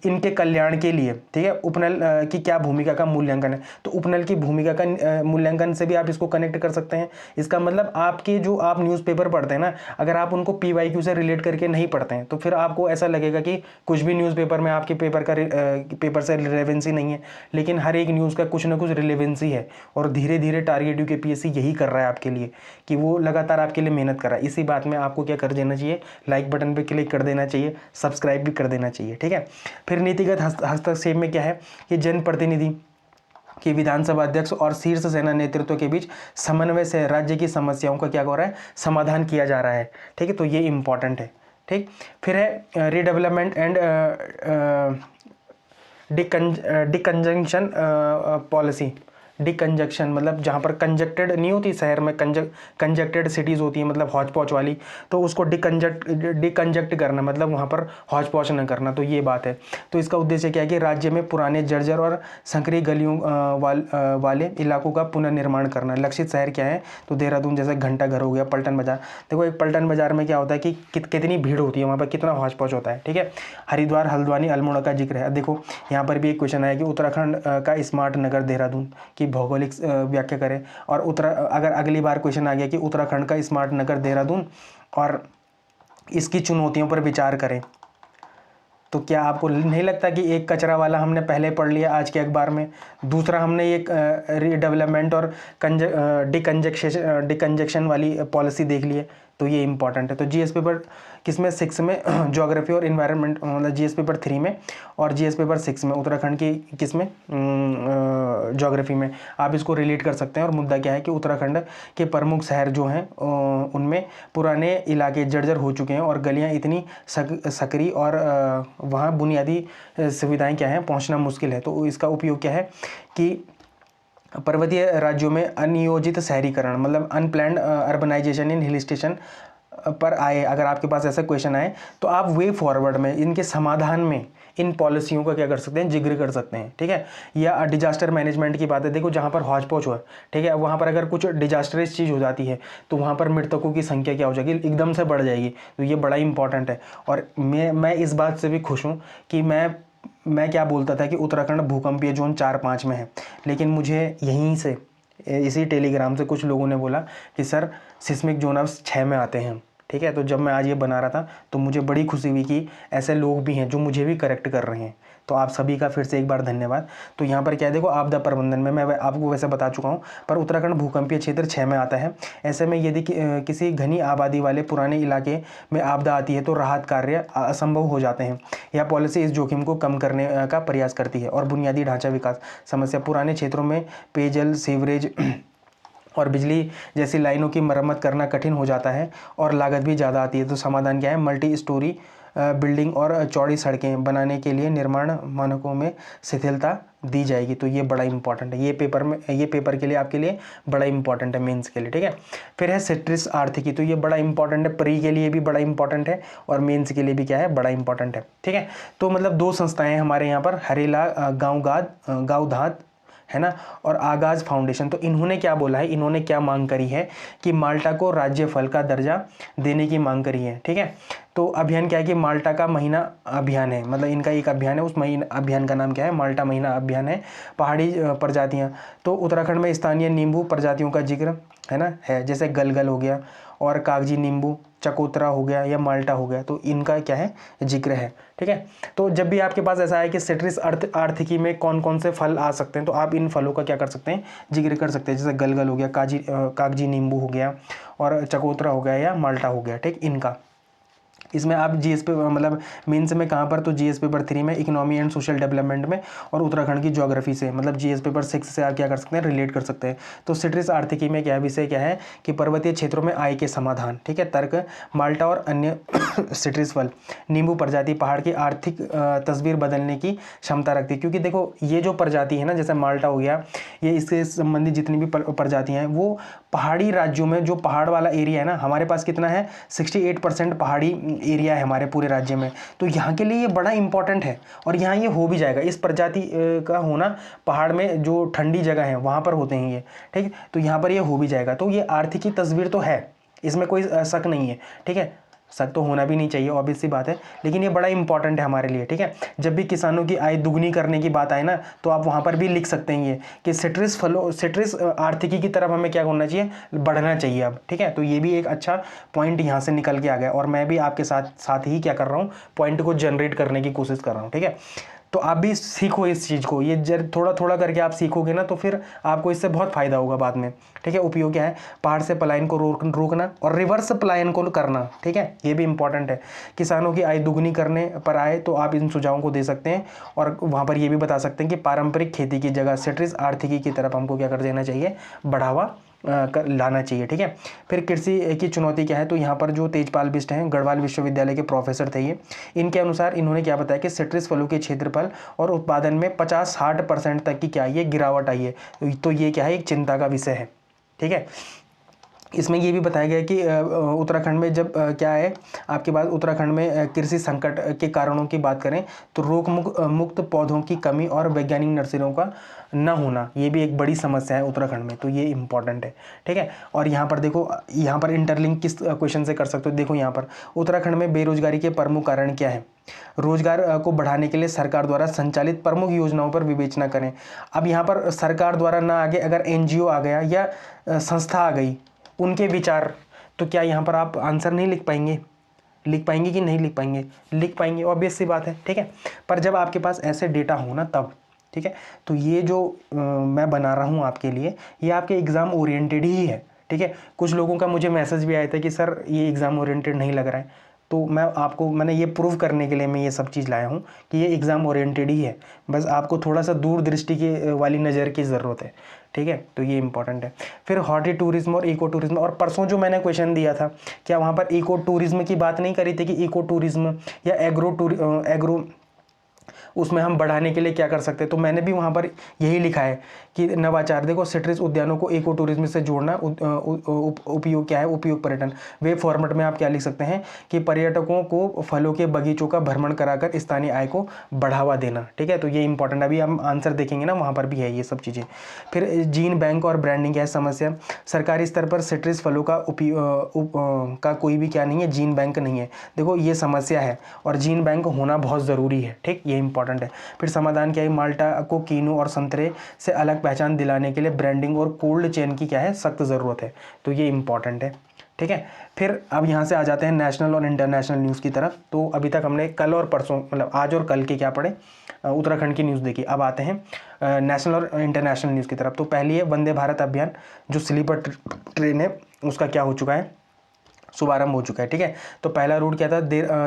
इनके कल्याण के लिए, ठीक है, उपनल की क्या भूमिका का मूल्यांकन है, तो उपनल की भूमिका का मूल्यांकन से भी आप इसको कनेक्ट कर सकते हैं। इसका मतलब आपके जो आप न्यूज़पेपर पढ़ते हैं ना, अगर आप उनको PYQ से रिलेट करके नहीं पढ़ते हैं तो फिर आपको ऐसा लगेगा कि कुछ भी न्यूज़पेपर में आपके पेपर से रिलेवेंसी नहीं है। लेकिन हर एक न्यूज़ का कुछ ना कुछ रिलेवेंसी है, और धीरे धीरे टारगेट UPSC यही कर रहा है आपके लिए, कि वो लगातार आपके लिए मेहनत कर रहा है। इसी बात में आपको क्या कर देना चाहिए, लाइक बटन पर क्लिक कर देना चाहिए, सब्सक्राइब भी कर देना चाहिए, ठीक है। फिर नीतिगत हस्तक्षेप में क्या है कि जनप्रतिनिधि कि विधानसभा अध्यक्ष और शीर्ष सेना नेतृत्व के बीच समन्वय से राज्य की समस्याओं का क्या हो रहा है, समाधान किया जा रहा है, ठीक है। तो ये इंपॉर्टेंट है, ठीक। फिर है रीडेवलपमेंट एंड डिकंजंक्शन पॉलिसी। डिकंजक्शन मतलब जहाँ पर कंजक्टेड नहीं होती शहर में, कंजक्टेड सिटीज़ होती है, मतलब हौच पौच वाली, तो उसको डिकंजक्ट करना, मतलब वहाँ पर हौच पौच न करना। तो ये बात है। तो इसका उद्देश्य क्या है कि राज्य में पुराने जर्जर और संकरी गलियों वाले इलाकों का पुनर्निर्माण करना। लक्षित शहर क्या है, तो देहरादून जैसे घंटा घर हो गया, पलटन बाजार। देखो एक पलटन बाजार में क्या होता है कि कितनी भीड़ होती है वहाँ पर, कितना हौच पौच होता है, ठीक है। हरिद्वार, हल्द्वानी, अल्मोड़ा का जिक्र है। देखो यहाँ पर भी एक क्वेश्चन आया कि उत्तराखंड का स्मार्ट नगर देहरादून की भौगोलिक व्याख्या करें। और अगर अगली बार क्वेश्चन आ गया कि उत्तराखंड का स्मार्ट नगर देहरादून और इसकी चुनौतियों पर विचार करें, तो क्या आपको नहीं लगता कि एक कचरा वाला हमने पहले पढ़ लिया आज के अखबार में, दूसरा हमने एक रीडेवलपमेंट और डिकंजक्शन वाली पॉलिसी देख ली है। तो ये इंपॉर्टेंट है। तो GS पेपर किसमें, 6 में ज्योग्राफी और इन्वायरमेंट, मतलब GS पेपर 3 में, और GS पेपर 6 में उत्तराखंड की किसमें, ज्योग्राफी में। आप इसको रिलेट कर सकते हैं। और मुद्दा क्या है कि उत्तराखंड के प्रमुख शहर जो हैं उनमें पुराने इलाके जर्जर हो चुके हैं और गलियां इतनी सकरी और वहाँ बुनियादी सुविधाएं क्या हैं, पहुँचना मुश्किल है। तो इसका उपयोग क्या है कि पर्वतीय राज्यों में अनियोजित शहरीकरण, मतलब अनप्लैंड अर्बनाइजेशन इन हिल स्टेशन पर आए। अगर आपके पास ऐसा क्वेश्चन आए तो आप वे फॉरवर्ड में इनके समाधान में इन पॉलिसियों का क्या कर सकते हैं, जिक्र कर सकते हैं, ठीक है। या डिजास्टर मैनेजमेंट की बात है, देखो जहाँ पर हौच पौच हुआ, ठीक है, वहाँ पर अगर कुछ डिजास्टरस चीज़ हो जाती है तो वहाँ पर मृतकों की संख्या क्या हो जाएगी, एकदम से बढ़ जाएगी। तो ये बड़ा इंपॉर्टेंट है। और मैं इस बात से भी खुश हूँ कि मैं क्या बोलता था कि उत्तराखंड भूकंपीय जोन 4-5 में है, लेकिन मुझे यहीं से इसी टेलीग्राम से कुछ लोगों ने बोला कि सर सिस्मिक जोन अब 6 में आते हैं, ठीक है। तो जब मैं आज ये बना रहा था तो मुझे बड़ी खुशी हुई कि ऐसे लोग भी हैं जो मुझे भी करेक्ट कर रहे हैं। तो आप सभी का फिर से एक बार धन्यवाद। तो यहाँ पर क्या है, देखो आपदा प्रबंधन में मैं आपको वैसे बता चुका हूँ, पर उत्तराखंड भूकंपीय क्षेत्र 6 में आता है। ऐसे में यदि किसी घनी आबादी वाले पुराने इलाके में आपदा आती है तो राहत कार्य असंभव हो जाते हैं। यह पॉलिसी इस जोखिम को कम करने का प्रयास करती है। और बुनियादी ढांचा विकास समस्या, पुराने क्षेत्रों में पेयजल, सीवरेज और बिजली जैसी लाइनों की मरम्मत करना कठिन हो जाता है और लागत भी ज़्यादा आती है। तो समाधान क्या है, मल्टी स्टोरी बिल्डिंग और चौड़ी सड़कें बनाने के लिए निर्माण मानकों में शिथिलता दी जाएगी। तो ये बड़ा इंपॉर्टेंट है, ये पेपर के लिए आपके लिए बड़ा इंपॉर्टेंट है, मेंस के लिए, ठीक है। फिर है सिट्रिस आर्थिकी, तो ये बड़ा इंपॉर्टेंट है, प्री के लिए भी बड़ा इंपॉर्टेंट है और मेंस के लिए भी क्या है, बड़ा इंपॉर्टेंट है, ठीक है। तो मतलब 2 संस्थाएं हमारे यहाँ पर, हरेला गाँवधात है ना, और आगाज फाउंडेशन। तो इन्होंने क्या बोला है, इन्होंने क्या मांग करी है कि माल्टा को राज्य फल का दर्जा देने की मांग करी है, ठीक है। तो अभियान क्या है कि माल्टा का महीना अभियान है, मतलब इनका एक अभियान है, उस महीना अभियान का नाम क्या है, माल्टा महीना अभियान है। पहाड़ी प्रजातियाँ, तो उत्तराखंड में स्थानीय नींबू प्रजातियों का जिक्र है ना, है, जैसे गलगल हो गया और कागजी नींबू, चकोतरा हो गया या माल्टा हो गया, तो इनका क्या है जिक्र है। ठीक है, तो जब भी आपके पास ऐसा है कि सिट्रस आर्थिकी में कौन कौन से फल आ सकते हैं, तो आप इन फलों का क्या कर सकते हैं, जिक्र कर सकते हैं। जैसे गलगल हो गया, कागजी नींबू हो गया, और चकोतरा हो गया या माल्टा हो गया। ठीक, इनका इसमें आप जीएस पे मतलब मेंस में कहाँ पर, तो जीएस पेपर 3 में इकोनॉमी एंड सोशल डेवलपमेंट में, और उत्तराखंड की ज्योग्राफी से मतलब जीएस पेपर 6 से आप क्या कर सकते हैं, रिलेट कर सकते हैं। तो सिट्रस आर्थिकी में क्या विषय क्या है कि पर्वतीय क्षेत्रों में आय के समाधान। ठीक है, तर्क, माल्टा और अन्य सिट्रस फल नींबू प्रजाति पहाड़ की आर्थिक तस्वीर बदलने की क्षमता रखती है। क्योंकि देखो ये जो प्रजाति है ना, जैसे माल्टा हो गया, ये इससे संबंधित जितनी भी प्रजातियाँ हैं वो पहाड़ी राज्यों में, जो पहाड़ वाला एरिया है ना, हमारे पास कितना है 68% पहाड़ी एरिया है हमारे पूरे राज्य में, तो यहाँ के लिए ये बड़ा इंपॉर्टेंट है। और यहाँ ये हो भी जाएगा, इस प्रजाति का होना पहाड़ में जो ठंडी जगह है वहाँ पर होते हैं ये। ठीक, तो यहाँ पर ये हो भी जाएगा। तो ये आर्थिकी तस्वीर तो है, इसमें कोई शक नहीं है। ठीक है, शक तो होना भी नहीं चाहिए, ऑब्वियस सी बात है, लेकिन ये बड़ा इंपॉर्टेंट है हमारे लिए। ठीक है, जब भी किसानों की आय दुगनी करने की बात आए ना, तो आप वहाँ पर भी लिख सकते हैं ये कि सिट्रस आर्थिकी की तरफ हमें क्या करना चाहिए, बढ़ना चाहिए अब। ठीक है, तो ये भी एक अच्छा पॉइंट यहाँ से निकल के आ गया, और मैं भी आपके साथ ही क्या कर रहा हूँ, पॉइंट को जनरेट करने की कोशिश कर रहा हूँ। ठीक है, तो आप भी सीखो इस चीज़ को, ये थोड़ा थोड़ा करके आप सीखोगे ना, तो फिर आपको इससे बहुत फायदा होगा बाद में। ठीक है, उपयोग क्या है, पहाड़ से पलायन को रोकना और रिवर्स पलायन को करना। ठीक है, ये भी इंपॉर्टेंट है। किसानों की आय दुगनी करने पर आए तो आप इन सुझावों को दे सकते हैं, और वहाँ पर ये भी बता सकते हैं कि पारंपरिक खेती की जगह सिट्रस आर्थिकी की तरफ हमको क्या कर देना चाहिए, बढ़ावा लाना चाहिए। ठीक है, फिर कृषि की चुनौती क्या है, तो यहाँ पर जो तेजपाल बिष्ट हैं, गढ़वाल विश्वविद्यालय के प्रोफेसर थे ये, इनके अनुसार इन्होंने क्या बताया कि सिट्रस फलों के क्षेत्रफल और उत्पादन में 50-60% तक की क्या ये गिरावट आई है। तो ये क्या है, एक चिंता का विषय है। ठीक है, इसमें ये भी बताया गया कि उत्तराखंड में जब क्या है आपके पास, उत्तराखंड में कृषि संकट के कारणों की बात करें तो रोग मुक्त पौधों की कमी और वैज्ञानिक नर्सरियों का न होना, ये भी एक बड़ी समस्या है उत्तराखंड में, तो ये इंपॉर्टेंट है। ठीक है, और यहाँ पर देखो, यहाँ पर इंटरलिंक किस क्वेश्चन से कर सकते हो, देखो यहाँ पर उत्तराखंड में बेरोजगारी के प्रमुख कारण क्या है, रोजगार को बढ़ाने के लिए सरकार द्वारा संचालित प्रमुख योजनाओं पर विवेचना करें। अब यहाँ पर सरकार द्वारा ना आगे अगर एनजीओ आ गया या संस्था आ गई, उनके विचार, तो क्या यहाँ पर आप आंसर नहीं लिख पाएंगे, लिख पाएंगे कि नहीं लिख पाएंगे, लिख पाएंगे, ऑब्वियस सी बात है। ठीक है, पर जब आपके पास ऐसे डेटा हो ना तब। ठीक है, तो ये जो मैं बना रहा हूँ आपके लिए, ये आपके एग्ज़ाम ओरिएंटेड ही है। ठीक है, कुछ लोगों का मुझे मैसेज भी आया था कि सर ये एग्ज़ाम ओरिएंटेड नहीं लग रहा है, तो मैंने ये प्रूव करने के लिए मैं ये सब चीज़ लाया हूँ कि ये एग्ज़ाम ओरिएंटेड ही है, बस आपको थोड़ा सा दूरदृष्टि की वाली नज़र की ज़रूरत है। ठीक है, तो ये इंपॉर्टेंट है। फिर हॉर्टी टूरिज्म और इको टूरिज्म, और परसों जो मैंने क्वेश्चन दिया था, क्या वहाँ पर इको टूरिज्म की बात नहीं करी थी कि इको टूरिज्म या एग्रो उसमें हम बढ़ाने के लिए क्या कर सकते हैं, तो मैंने भी वहाँ पर यही लिखा है कि नवाचार, देखो सिट्रस उद्यानों को इको टूरिज्म से जोड़ना, उपयोग क्या है, उपयोग पर्यटन। वे फॉर्मेट में आप क्या लिख सकते हैं कि पर्यटकों को फलों के बगीचों का भ्रमण कराकर स्थानीय आय को बढ़ावा देना। ठीक है, तो ये इंपॉर्टेंट, अभी हम आंसर देखेंगे ना, वहाँ पर भी है ये सब चीज़ें। फिर जीन बैंक और ब्रांडिंग क्या है समस्या, सरकारी स्तर पर सिट्रस फलों का का कोई भी क्या नहीं है, जीन बैंक नहीं है। देखो ये समस्या है, और जीन बैंक होना बहुत ज़रूरी है। ठीक, ये इंपॉर्टेंट है। फिर समाधान क्या है, माल्टा को कीनू और संतरे से अलग पहचान दिलाने के लिए ब्रांडिंग और कोल्ड चेन की क्या है, सख्त ज़रूरत है, तो ये इंपॉर्टेंट है। ठीक है, फिर अब यहाँ से आ जाते हैं नेशनल और इंटरनेशनल न्यूज़ की तरफ। तो अभी तक हमने कल और परसों, मतलब आज और कल के क्या पढ़े, उत्तराखंड की न्यूज़ देखी। अब आते हैं नेशनल और इंटरनेशनल न्यूज़ की तरफ। तो पहली है वंदे भारत अभियान, जो स्लीपर ट्रेन है उसका क्या हो चुका है, शुभारंभ हो चुका है। ठीक है, तो पहला रूट क्या था,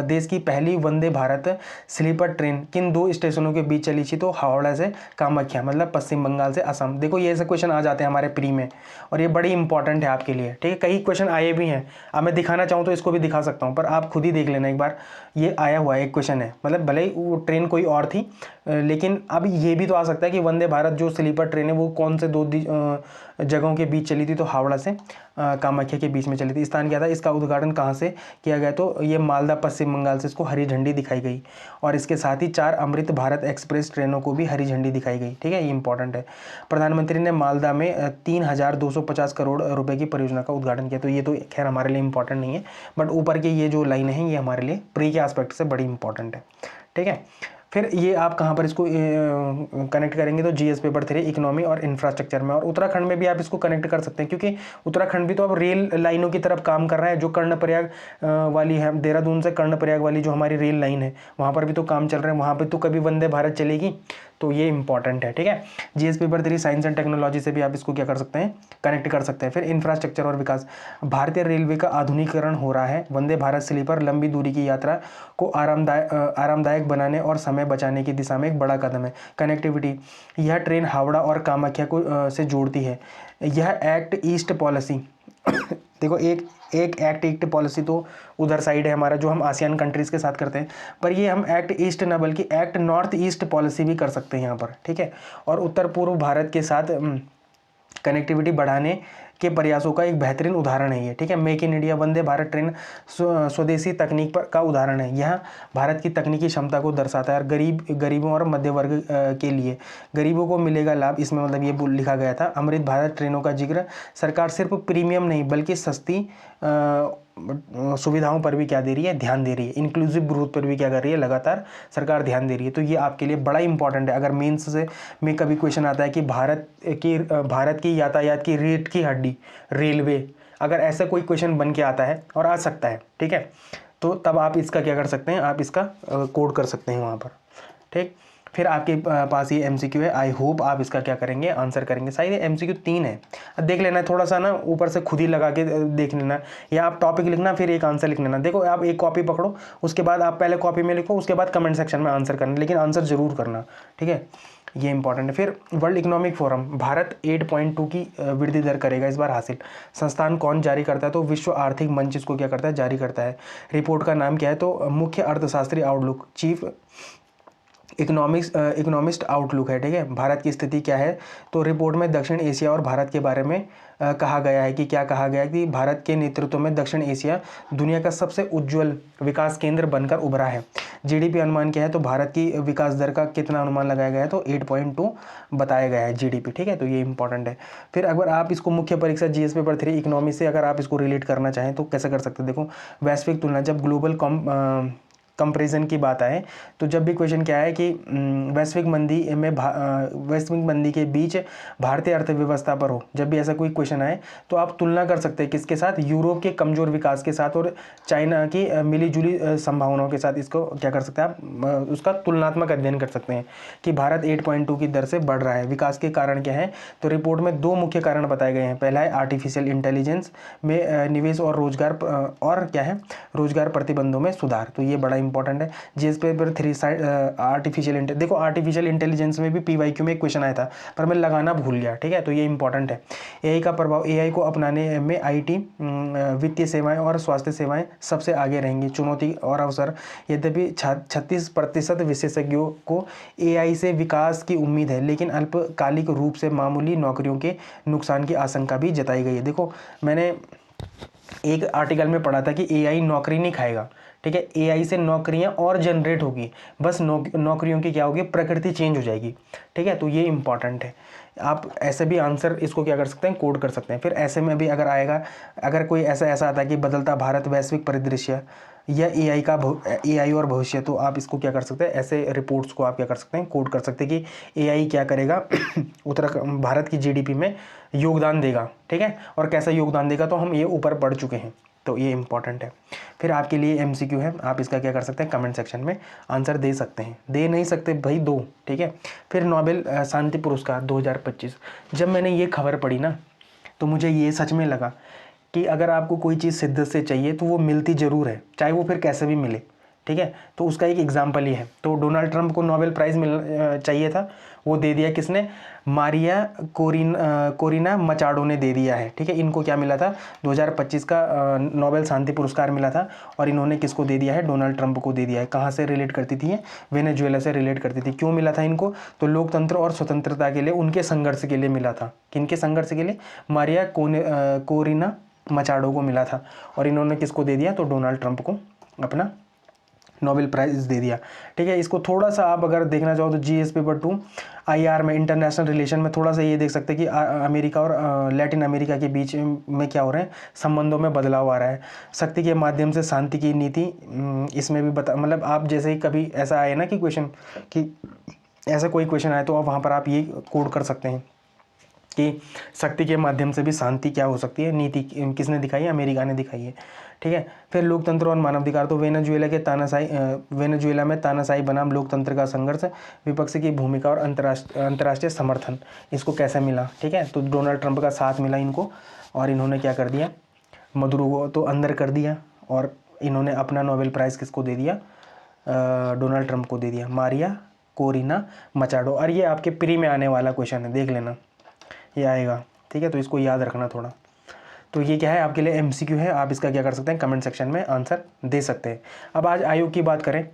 देश की पहली वंदे भारत स्लीपर ट्रेन किन 2 स्टेशनों के बीच चली थी, तो हावड़ा से कामाख्या, मतलब पश्चिम बंगाल से असम। देखो ये ऐसे क्वेश्चन आ जाते हैं हमारे प्री में, और ये बड़ी इंपॉर्टेंट है आपके लिए। ठीक है, कई क्वेश्चन आए भी हैं, अब मैं दिखाना चाहूँ तो इसको भी दिखा सकता हूँ, पर आप खुद ही देख लेना एक बार, ये आया हुआ एक क्वेश्चन है, मतलब भले ही वो ट्रेन कोई और थी, लेकिन अब ये भी तो आ सकता है कि वंदे भारत जो स्लीपर ट्रेन है वो कौन से 2 जगहों के बीच चली थी, तो हावड़ा से कामाख्या के बीच में चली थी। स्थान क्या था, इसका उद्घाटन कहाँ से किया गया, तो ये मालदा पश्चिम बंगाल से इसको हरी झंडी दिखाई गई, और इसके साथ ही 4 अमृत भारत एक्सप्रेस ट्रेनों को भी हरी झंडी दिखाई गई। ठीक है, ये इंपॉर्टेंट है। प्रधानमंत्री ने मालदा में 3250 करोड़ रुपए की परियोजना का उद्घाटन किया, तो ये तो खैर हमारे लिए इंपॉर्टेंट नहीं है, बट ऊपर के ये जो लाइनें हैं ये हमारे लिए प्री के एस्पेक्ट से बड़ी इंपॉर्टेंट है। ठीक है, फिर ये आप कहाँ पर इसको कनेक्ट करेंगे तो जीएस पेपर 3 इकोनॉमी और इंफ्रास्ट्रक्चर में, और उत्तराखंड में भी आप इसको कनेक्ट कर सकते हैं क्योंकि उत्तराखंड भी तो अब रेल लाइनों की तरफ काम कर रहा है, जो कर्णप्रयाग वाली है, देहरादून से कर्णप्रयाग वाली जो हमारी रेल लाइन है वहाँ पर भी तो काम चल रहा है, वहाँ पर तो कभी वंदे भारत चलेगी, तो ये इंपॉर्टेंट है। ठीक है, GS paper 3 science and technology से भी आप इसको क्या कर सकते हैं, कनेक्ट कर सकते हैं। फिर इंफ्रास्ट्रक्चर और विकास, भारतीय रेलवे का आधुनिकीकरण हो रहा है, वंदे भारत स्लीपर लंबी दूरी की यात्रा को आरामदायक बनाने और समय बचाने की दिशा में एक बड़ा कदम है। कनेक्टिविटी, यह ट्रेन हावड़ा और कामाख्या को से जोड़ती है। यह एक्ट ईस्ट पॉलिसी देखो एक एक्ट पॉलिसी तो उधर साइड है हमारा, जो हम आसियान कंट्रीज़ के साथ करते हैं, पर ये हम एक्ट ईस्ट ना बल्कि एक्ट नॉर्थ ईस्ट पॉलिसी भी कर सकते हैं यहाँ पर। ठीक है, और उत्तर पूर्व भारत के साथ कनेक्टिविटी बढ़ाने के प्रयासों का एक बेहतरीन उदाहरण है ये। ठीक है, make in India Vande Bharat train स्वदेशी तकनीक पर का उदाहरण है। यह भारत की तकनीकी क्षमता को दर्शाता है और गरीबों और मध्य वर्ग के लिए गरीबों को मिलेगा लाभ, इसमें मतलब ये लिखा गया था। अमृत भारत ट्रेनों का जिक्र, सरकार सिर्फ प्रीमियम नहीं बल्कि सस्ती सुविधाओं पर भी क्या दे रही है, ध्यान दे रही है। इंक्लूसिव ग्रोथ पर भी क्या कर रही है, लगातार सरकार ध्यान दे रही है। तो ये आपके लिए बड़ा इंपॉर्टेंट है। अगर मेंस से में कभी क्वेश्चन आता है कि भारत की यातायात की रीढ़ की हड्डी रेलवे, अगर ऐसा कोई क्वेश्चन बन के आता है और आ सकता है, ठीक है, तो तब आप इसका क्या कर सकते हैं, आप इसका कोड कर सकते हैं वहाँ पर। ठीक, फिर आपके पास ये एमसीक्यू है। आई होप आप इसका क्या करेंगे, आंसर करेंगे। शायद ये एमसीक्यू 3 है, देख लेना, थोड़ा सा ना ऊपर से खुद ही लगा के देख लेना, या आप टॉपिक लिखना फिर एक आंसर लिख लेना। देखो आप एक कॉपी पकड़ो, उसके बाद आप पहले कॉपी में लिखो, उसके बाद कमेंट सेक्शन में आंसर करना, लेकिन आंसर जरूर करना। ठीक है, ये इंपॉर्टेंट है। फिर वर्ल्ड इकोनॉमिक फोरम, भारत 8.2 की वृद्धि दर करेगा इस बार हासिल। संस्थान कौन जारी करता है, तो विश्व आर्थिक मंच इसको क्या करता है, जारी करता है। रिपोर्ट का नाम क्या है, तो मुख्य अर्थशास्त्री आउटलुक, चीफ इकोनॉमिस्ट आउटलुक है। ठीक है, भारत की स्थिति क्या है, तो रिपोर्ट में दक्षिण एशिया और भारत के बारे में कहा गया है कि क्या कहा गया है कि भारत के नेतृत्व में दक्षिण एशिया दुनिया का सबसे उज्जवल विकास केंद्र बनकर उभरा है। जीडीपी अनुमान क्या है, तो भारत की विकास दर का कितना अनुमान लगाया गया है, तो 8.2 बताया गया है जीडीपी। ठीक है, तो ये इंपॉर्टेंट है। फिर अगर आप इसको मुख्य परीक्षा जीएस पेपर 3 इकोनॉमी से अगर आप इसको रिलेट करना चाहें तो कैसे कर सकते हैं, देखो वैश्विक तुलना, जब ग्लोबल कंपैरिजन की बात आए तो जब भी क्वेश्चन क्या है कि वैश्विक मंदी के बीच भारतीय अर्थव्यवस्था पर हो, जब भी ऐसा कोई क्वेश्चन आए तो आप तुलना कर सकते हैं किसके साथ, यूरोप के कमजोर विकास के साथ और चाइना की मिलीजुली संभावनाओं के साथ। इसको क्या कर सकते हैं आप, उसका तुलनात्मक अध्ययन कर सकते हैं कि भारत 8.2 की दर से बढ़ रहा है। विकास के कारण क्या है, तो रिपोर्ट में 2 मुख्य कारण बताए गए हैं। पहला है आर्टिफिशियल इंटेलिजेंस में निवेश और रोजगार, और क्या है, रोजगार प्रतिबंधों में सुधार। तो ये बड़ा इंपॉर्टेंट है। जीएस पेपर 3 साइड आर्टिफिशियल देखो आर्टिफिशियल इंटेलिजेंस में भी पीवाईक्यू में एक क्वेश्चन आया था पर मैं लगाना भूल गया। ठीक है, तो ये इंपॉर्टेंट है। एआई का प्रभाव, एआई को अपनाने में आईटी, वित्तीय सेवाएं और स्वास्थ्य सेवाएं सबसे आगे रहेंगी। चुनौती और अवसर, यद्यपि 36% विशेषज्ञों को एआई से विकास की उम्मीद है, लेकिन अल्पकालिक रूप से मामूली नौकरियों के नुकसान की आशंका भी जताई गई है। देखो मैंने एक आर्टिकल में पढ़ा था कि एआई नौकरी नहीं खाएगा। ठीक है, एआई से नौकरियां और जनरेट होगी, बस नौकरियों की क्या होगी, प्रकृति चेंज हो जाएगी। ठीक है, तो ये इंपॉर्टेंट है। आप ऐसे भी आंसर इसको क्या कर सकते हैं, कोड कर सकते हैं। फिर ऐसे में भी अगर आएगा, अगर कोई ऐसा आता है कि बदलता भारत वैश्विक परिदृश्य या एआई और भविष्य, तो आप इसको क्या कर सकते हैं, ऐसे रिपोर्ट्स को आप क्या कर सकते हैं, कोड कर सकते हैं कि एआई क्या करेगा भारत की जीडीपी में योगदान देगा। ठीक है, और कैसा योगदान देगा, तो हम ये ऊपर पढ़ चुके हैं, तो ये इंपॉर्टेंट है। फिर आपके लिए एमसीक्यू है, आप इसका क्या कर सकते हैं, कमेंट सेक्शन में आंसर दे सकते हैं, दे नहीं सकते भाई दो। ठीक है, फिर नोबेल शांति पुरस्कार 2025, जब मैंने ये खबर पढ़ी ना तो मुझे ये सच में लगा कि अगर आपको कोई चीज़ शिद्दत से चाहिए तो वो मिलती ज़रूर है, चाहे वो फिर कैसे भी मिले। ठीक है, तो उसका एक एग्जाम्पल ये है। तो डोनाल्ड ट्रंप को नोबेल प्राइज़ चाहिए था, वो दे दिया किसने, मारिया कोरिना मचाडो ने दे दिया है। ठीक है, इनको क्या मिला था, 2025 का नोबेल शांति पुरस्कार मिला था, और इन्होंने किसको दे दिया है, डोनाल्ड ट्रंप को दे दिया है। कहाँ से रिलेट करती थी, वेनेजुएला से रिलेट करती थी। क्यों मिला था इनको, तो लोकतंत्र और स्वतंत्रता के लिए उनके संघर्ष के लिए मिला था। किनके संघर्ष के लिए, मारिया कोरिना मचाडो को मिला था, और इन्होंने किसको दे दिया, तो डोनाल्ड ट्रंप को अपना नोबेल प्राइज़ दे दिया। ठीक है, इसको थोड़ा सा आप अगर देखना चाहो तो जीएस पेपर 2 IR में इंटरनेशनल रिलेशन में थोड़ा सा ये देख सकते हैं कि अमेरिका और लैटिन अमेरिका के बीच में क्या हो रहे हैं, संबंधों में बदलाव आ रहा है। शक्ति के माध्यम से शांति की नीति, इसमें भी बता, मतलब आप जैसे ही कभी ऐसा आए ना कि क्वेश्चन, कि ऐसा कोई क्वेश्चन आए तो आप वहाँ पर आप ये कोड कर सकते हैं कि शक्ति के माध्यम से भी शांति क्या हो सकती है, नीति किसने दिखाई है, अमेरिका ने दिखाई है। ठीक है, फिर लोकतंत्र और मानवाधिकार, तो वेनेजुएला में तानाशाही बनाम लोकतंत्र का संघर्ष, विपक्ष की भूमिका और अंतर्राष्ट्रीय समर्थन, इसको कैसे मिला। ठीक है, तो डोनाल्ड ट्रंप का साथ मिला इनको और इन्होंने क्या कर दिया, मदुरो को तो अंदर कर दिया और इन्होंने अपना नोबेल प्राइज़ किसको दे दिया, डोनाल्ड ट्रंप को दे दिया, मारिया कोरिना मचाडो। और ये आपके प्री में आने वाला क्वेश्चन है, देख लेना ये आएगा। ठीक है, तो इसको याद रखना थोड़ा। तो ये क्या है आपके लिए MCQ है, आप इसका क्या कर सकते हैं, कमेंट सेक्शन में आंसर दे सकते हैं। अब आज आयोग की बात करें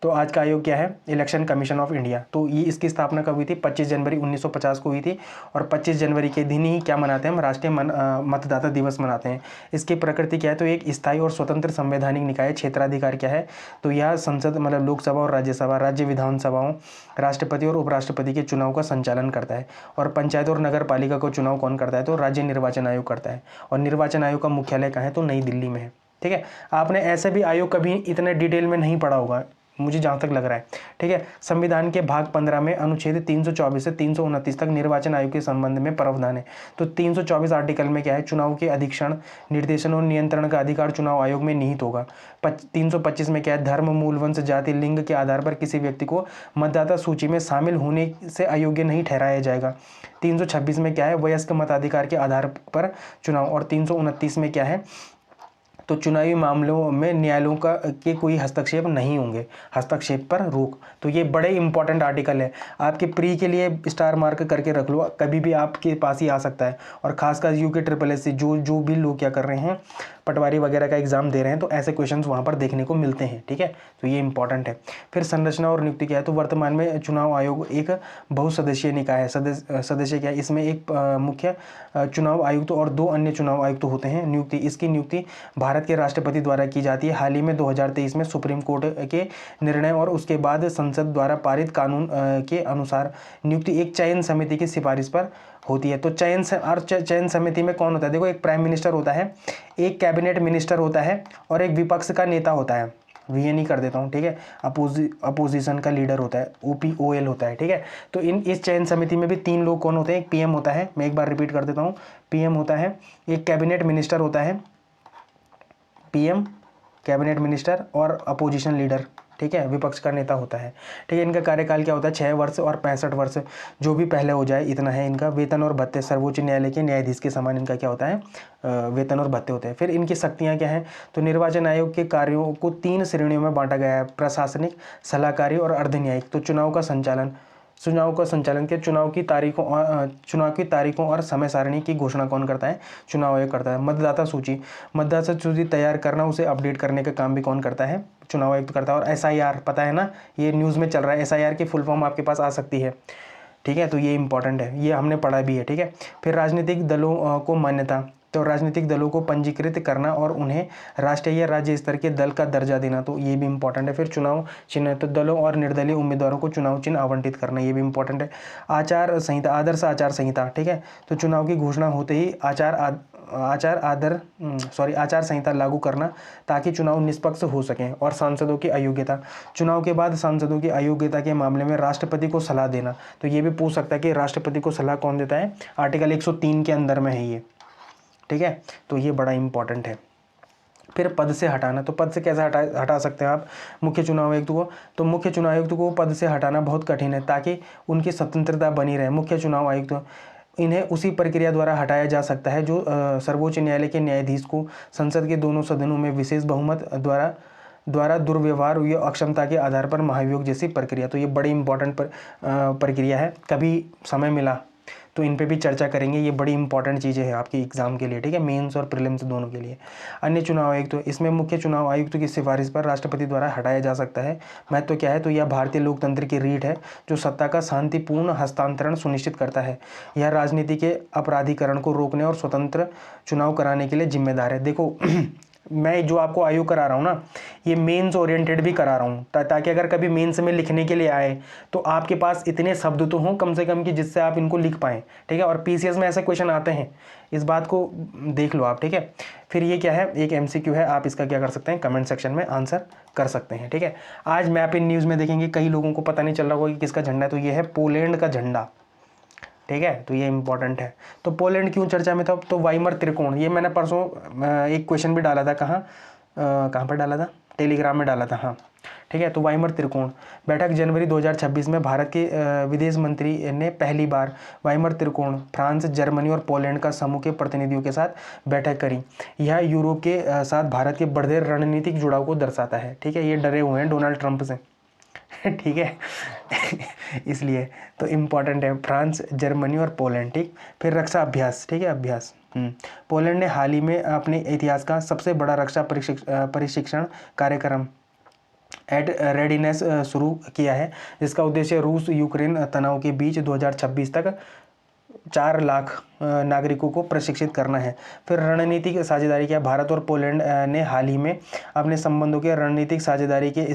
तो आज का आयोग क्या है, इलेक्शन कमीशन ऑफ इंडिया। तो ये इसकी स्थापना कब हुई थी, 25 जनवरी 1950 को हुई थी और 25 जनवरी के दिन ही क्या मनाते हैं हम, राष्ट्रीय मतदाता दिवस मनाते हैं। इसकी प्रकृति क्या है, तो एक स्थायी और स्वतंत्र संवैधानिक निकाय। क्षेत्राधिकार क्या है, तो यह संसद मतलब लोकसभा और राज्यसभा, राज्य विधानसभाओं, राष्ट्रपति और उपराष्ट्रपति के चुनाव का संचालन करता है। और पंचायत और नगर पालिका को चुनाव कौन करता है, तो राज्य निर्वाचन आयोग करता है। और निर्वाचन आयोग का मुख्यालय कहाँ है, तो नई दिल्ली में है। ठीक है, आपने ऐसे भी आयोग कभी इतने डिटेल में नहीं पढ़ा होगा मुझे जहाँ तक लग रहा है। ठीक है, संविधान के भाग 15 में अनुच्छेद 324 से 329 तक निर्वाचन आयोग के संबंध में प्रावधान है। तो 324 आर्टिकल में क्या है, चुनाव के अधीक्षण, निर्देशन और नियंत्रण का अधिकार चुनाव आयोग में निहित होगा। 325 में क्या है, धर्म, मूल, वंश, जाति, लिंग के आधार पर किसी व्यक्ति को मतदाता सूची में शामिल होने से अयोग्य नहीं ठहराया जाएगा। 326 में क्या है, वयस्क मताधिकार के आधार पर चुनाव। और 329 में क्या है, तो चुनावी मामलों में न्यायालयों के कोई हस्तक्षेप नहीं होंगे, हस्तक्षेप पर रोक। तो ये बड़े इंपॉर्टेंट आर्टिकल है, आपके प्री के लिए स्टार मार्क करके रख लो, कभी भी आपके पास ही आ सकता है। और खासकर यूके SSSC जो भी लोग क्या कर रहे हैं, पटवारी वगैरह का एग्जाम दे रहे हैं, तो ऐसे क्वेश्चंस वहाँ पर देखने को मिलते हैं। ठीक है, तो ये इंपॉर्टेंट है। फिर संरचना और नियुक्ति क्या है, तो वर्तमान में चुनाव आयोग एक बहुसदस्यीय निकाय है। सदस्य क्या है, इसमें एक मुख्य चुनाव आयुक्त और 2 अन्य चुनाव आयुक्त होते हैं। नियुक्ति, इसकी नियुक्ति भारत के राष्ट्रपति द्वारा की जाती है। हाल ही में 2023 में सुप्रीम कोर्ट के निर्णय और उसके बाद संसद द्वारा पारित कानून के अनुसार नियुक्ति एक चयन समिति की सिफारिश पर होती है। तो चयन समिति में कौन होता है, देखो एक प्राइम मिनिस्टर होता है, एक कैबिनेट मिनिस्टर होता है और एक विपक्ष का नेता होता है। VN कर देता हूँ। ठीक है, अपोजिशन का लीडर होता है, OPOL होता है। ठीक है, तो इस चयन समिति में भी 3 लोग कौन होते हैं, एक PM होता है, मैं एक बार रिपीट कर देता हूँ, PM होता है, एक कैबिनेट मिनिस्टर होता है, PM कैबिनेट मिनिस्टर, और अपोजिशन लीडर, ठीक है, विपक्ष का नेता होता है। ठीक है, इनका कार्यकाल क्या होता है, 6 वर्ष और 65 वर्ष, जो भी पहले हो जाए इतना है इनका। वेतन और भत्ते, सर्वोच्च न्यायालय के न्यायाधीश के समान इनका क्या होता है, वेतन और भत्ते होते हैं। फिर इनकी शक्तियाँ क्या हैं, तो निर्वाचन आयोग के कार्यों को 3 श्रेणियों में बांटा गया है, प्रशासनिक, सलाहकारी और अर्धन्यायिक। तो चुनाव का संचालन के चुनाव की तारीखों और समय सारणी की घोषणा कौन करता है, चुनाव आयोग करता है। मतदाता सूची तैयार करना, उसे अपडेट करने का काम भी कौन करता है, चुनाव आयुक्त करता है। और SIR पता है ना, ये न्यूज़ में चल रहा है, SIR की फुल फॉर्म आपके पास आ सकती है। ठीक है, तो ये इंपॉर्टेंट है, ये हमने पढ़ा भी है। ठीक है, फिर राजनीतिक दलों को मान्यता, तो राजनीतिक दलों को पंजीकृत करना और उन्हें राष्ट्रीय या राज्य स्तर के दल का दर्जा देना, तो ये भी इंपॉर्टेंट है। फिर चुनाव चिन्ह, तो दलों और निर्दलीय उम्मीदवारों को चुनाव चिन्ह आवंटित करना, ये भी इंपॉर्टेंट है। आचार संहिता, आदर्श आचार संहिता, ठीक है, तो चुनाव की घोषणा होते ही आचार संहिता लागू करना ताकि चुनाव निष्पक्ष हो सकें। और सांसदों की अयोग्यता, चुनाव के बाद सांसदों की अयोग्यता के मामले में राष्ट्रपति को सलाह देना, तो ये भी पूछ सकता है कि राष्ट्रपति को सलाह कौन देता है, आर्टिकल 103 के अंदर में है ये। ठीक है, तो ये बड़ा इंपॉर्टेंट है। फिर पद से हटाना, तो पद से कैसे हटा सकते हैं आप मुख्य चुनाव आयुक्त को, तो मुख्य चुनाव आयुक्त को पद से हटाना बहुत कठिन है ताकि उनकी स्वतंत्रता बनी रहे। मुख्य चुनाव आयुक्त, इन्हें उसी प्रक्रिया द्वारा हटाया जा सकता है जो सर्वोच्च न्यायालय के न्यायाधीश को संसद के दोनों सदनों में विशेष बहुमत द्वारा दुर्व्यवहार या अक्षमता के आधार पर महाभियोग जैसी प्रक्रिया। तो ये बड़ी इंपॉर्टेंट प्रक्रिया है, कभी समय मिला तो इन पे भी चर्चा करेंगे। ये बड़ी इंपॉर्टेंट चीज़ें हैं आपके एग्जाम के लिए, ठीक है, मेंस और प्रीलिम्स दोनों के लिए। अन्य चुनाव आयुक्त, तो इसमें मुख्य चुनाव आयुक्त की सिफारिश पर राष्ट्रपति द्वारा हटाया जा सकता है। महत्व क्या है, तो यह भारतीय लोकतंत्र की रीढ़ है जो सत्ता का शांतिपूर्ण हस्तांतरण सुनिश्चित करता है। यह राजनीति के अपराधीकरण को रोकने और स्वतंत्र चुनाव कराने के लिए जिम्मेदार है। देखो मैं जो आपको आयु करा रहा हूँ ना, ये मेंस ओरिएंटेड भी करा रहा हूँ, ताकि अगर कभी मेंस में लिखने के लिए आए तो आपके पास इतने शब्द तो हों कम से कम कि जिससे आप इनको लिख पाएँ, ठीक है। और पीसीएस में ऐसे क्वेश्चन आते हैं, इस बात को देख लो आप, ठीक है। फिर ये क्या है, एक एमसीक्यू है, आप इसका क्या कर सकते हैं, कमेंट सेक्शन में आंसर कर सकते हैं, ठीक है। आज मैप इन न्यूज़ में देखेंगे, कई लोगों को पता नहीं चल रहा होगा कि किसका झंडा है, तो ये है पोलैंड का झंडा, ठीक है। तो ये इंपॉर्टेंट है। तो पोलैंड क्यों चर्चा में था, तो वाइमर त्रिकोण, ये मैंने परसों एक क्वेश्चन भी डाला था, कहाँ पर डाला था, टेलीग्राम में डाला था, हाँ, ठीक है। तो वाइमर त्रिकोण बैठक जनवरी 2026 में भारत के विदेश मंत्री ने पहली बार वाइमर त्रिकोण फ्रांस, जर्मनी और पोलैंड का समूह के प्रतिनिधियों के साथ बैठक करी। यह यूरोप के साथ भारत के बढ़ते रणनीतिक जुड़ाव को दर्शाता है, ठीक है। ये डरे हुए हैं डोनाल्ड ट्रंप से ठीक है इसलिए तो इम्पॉर्टेंट है फ्रांस, जर्मनी और पोलैंड, ठीक। फिर रक्षा अभ्यास, ठीक है, अभ्यास। पोलैंड ने हाल ही में अपने इतिहास का सबसे बड़ा रक्षा प्रशिक्षण कार्यक्रम एट रेडीनेस शुरू किया है, जिसका उद्देश्य रूस यूक्रेन तनाव के बीच 2026 तक 4 लाख नागरिकों को प्रशिक्षित करना है। फिर रणनीतिक साझेदारी किया, भारत और पोलैंड ने हाल ही में अपने संबंधों के रणनीतिक साझेदारी के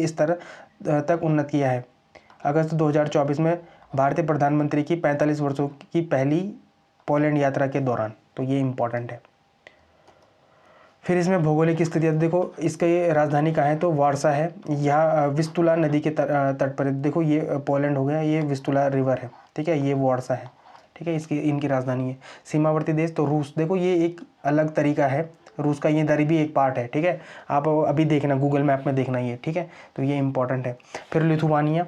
स्तर तक उन्नत किया है। अगस्त 2024 में भारतीय प्रधानमंत्री की 45 वर्षों की पहली पोलैंड यात्रा के दौरान, तो ये इम्पॉर्टेंट है। फिर इसमें भौगोलिक स्थिति देखो, इसका ये राजधानी कहाँ है, तो वारसा है। यहाँ विस्तुला नदी के तट पर, देखो ये पोलैंड हो गया, ये विस्तुला रिवर है, ठीक है, ये वारसा है, ठीक है, इसकी इनकी राजधानी है। सीमावर्ती देश, तो रूस, देखो ये एक अलग तरीका है, रूस का ये इधर भी एक पार्ट है, ठीक है। आप अभी देखना गूगल मैप में देखना ये, ठीक है, तो ये इंपॉर्टेंट है। फिर लिथुआनिया,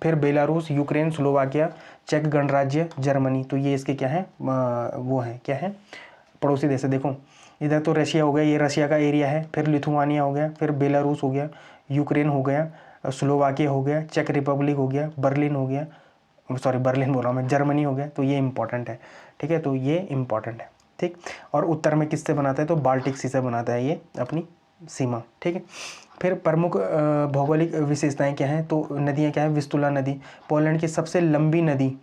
फिर बेलारूस, यूक्रेन, स्लोवाकिया, चेक गणराज्य, जर्मनी, तो ये इसके क्या है, वो हैं, क्या है, पड़ोसी देश है। देखो इधर तो रशिया हो गया, ये रशिया का एरिया है। फिर लिथुआनिया हो गया, फिर बेलारूस हो गया, यूक्रेन हो गया, स्लोवाकिया हो गया, चेक रिपब्लिक हो गया, बर्लिन हो गया, सॉरी बर्लिन बोल रहा हूँ मैं, जर्मनी हो गया, तो ये इंपॉर्टेंट है, ठीक है। तो ये इंपॉर्टेंट है, ठीक। और उत्तर में किससे बनाता है, तो बाल्टिक सी से बनाता है ये अपनी सीमा, ठीक है। फिर प्रमुख भौगोलिक विशेषताएं क्या हैं, तो नदियाँ क्या है, विस्तुला नदी पोलैंड की सबसे लंबी नदी,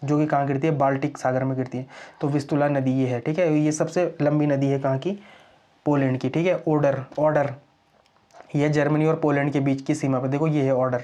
जो कि कहाँ गिरती है, बाल्टिक सागर में गिरती है, तो विस्तुला नदी ये है, ठीक है। ये सबसे लंबी नदी है कहाँ की, पोलैंड की, ठीक है। ऑर्डर ये जर्मनी और पोलैंड के बीच की सीमा पर, देखो ये है ऑर्डर,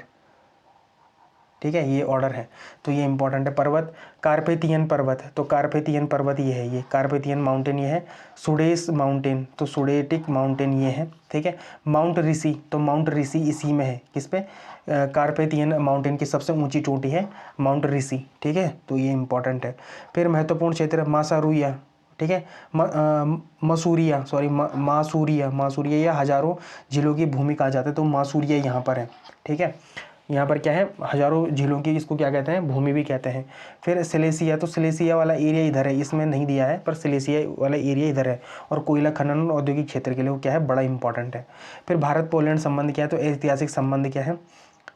ठीक है, ये ऑर्डर है, तो ये इंपॉर्टेंट है। पर्वत, कार्पेथियन पर्वत, तो कार्पेथियन पर्वत ये है, ये कार्पेथियन माउंटेन ये है। सुडेस माउंटेन, तो सुडेटिक माउंटेन ये है, ठीक है। माउंट ऋषि, तो माउंट ऋषि इसी में है, किस पे, कार्पेथियन माउंटेन की सबसे ऊंची चोटी है माउंट ऋषि, ठीक है, तो ये इंपॉर्टेंट है। फिर महत्वपूर्ण क्षेत्र मासारुया, ठीक है, मसूरिया, सॉरी मासूरिया या हजारों झीलों की भूमि कहा जाता है, तो मासूरिया यहाँ पर है, ठीक है। यहाँ पर क्या है, हजारों झीलों की, इसको क्या कहते हैं, भूमि भी कहते हैं। फिर सिलेसिया, तो सिलेसिया वाला एरिया इधर है, इसमें नहीं दिया है, पर सिलेसिया वाला एरिया इधर है, और कोयला खनन औद्योगिक क्षेत्र के लिए वो क्या है, बड़ा इंपॉर्टेंट है। फिर भारत पोलैंड संबंध क्या है, तो ऐतिहासिक संबंध क्या है,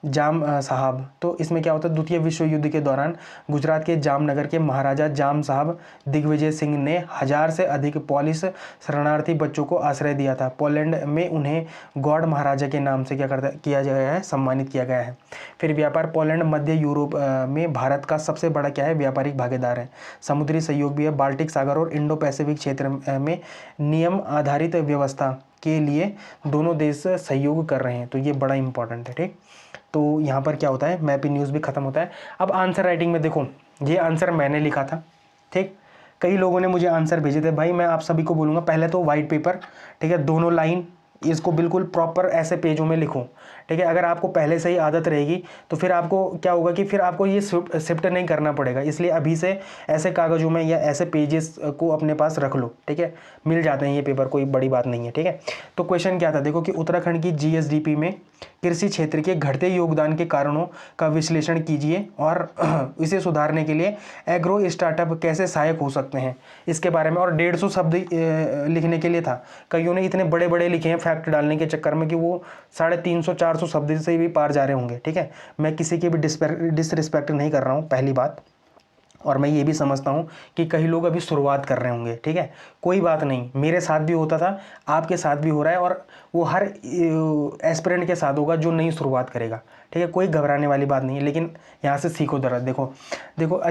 जाम साहब, तो इसमें क्या होता है, द्वितीय विश्व युद्ध के दौरान गुजरात के जामनगर के महाराजा जाम साहब दिग्विजय सिंह ने 1000 से अधिक पोलिश शरणार्थी बच्चों को आश्रय दिया था। पोलैंड में उन्हें गॉड महाराजा के नाम से किया गया है, सम्मानित किया गया है। फिर व्यापार, पोलैंड मध्य यूरोप में भारत का सबसे बड़ा क्या है, व्यापारिक भागीदार है। समुद्री सहयोग भी है, बाल्टिक सागर और इंडो पैसिफिक क्षेत्र में नियम आधारित व्यवस्था के लिए दोनों देश सहयोग कर रहे हैं, तो ये बड़ा इंपॉर्टेंट है, ठीक। तो यहाँ पर क्या होता है, मैप इन न्यूज़ भी खत्म होता है। अब आंसर राइटिंग में देखो, ये आंसर मैंने लिखा था, ठीक। कई लोगों ने मुझे आंसर भेजे थे, भाई मैं आप सभी को बोलूँगा, पहले तो वाइट पेपर, ठीक है, दोनों लाइन, इसको बिल्कुल प्रॉपर ऐसे पेजों में लिखो, ठीक है। अगर आपको पहले से ही आदत रहेगी तो फिर आपको क्या होगा कि फिर आपको ये शिफ्ट नहीं करना पड़ेगा, इसलिए अभी से ऐसे कागज़ों में या ऐसे पेजेस को अपने पास रख लो, ठीक है, मिल जाते हैं ये पेपर, कोई बड़ी बात नहीं है, ठीक है। तो क्वेश्चन क्या था, देखो कि उत्तराखंड की जीएसडीपी में कृषि क्षेत्र के घटते योगदान के कारणों का विश्लेषण कीजिए और इसे सुधारने के लिए एग्रो स्टार्टअप कैसे सहायक हो सकते हैं, इसके बारे में। और 150 शब्द लिखने के लिए था, कईयों ने इतने बड़े बड़े लिखे हैं फैक्ट डालने के चक्कर में कि वो 350-400 शब्द से भी पार जा रहे होंगे, ठीक है। मैं किसी की भी डिसरिस्पेक्ट नहीं कर रहा हूँ, पहली बात। और मैं ये भी समझता हूँ कि कई लोग अभी शुरुआत कर रहे होंगे, ठीक है, कोई बात नहीं, मेरे साथ भी होता था, आपके साथ भी हो रहा है, और वो हर एस्पिरेंट के साथ होगा जो नई शुरुआत करेगा, ठीक है, कोई घबराने वाली बात नहीं है। लेकिन यहाँ से सीखो जरा, देखो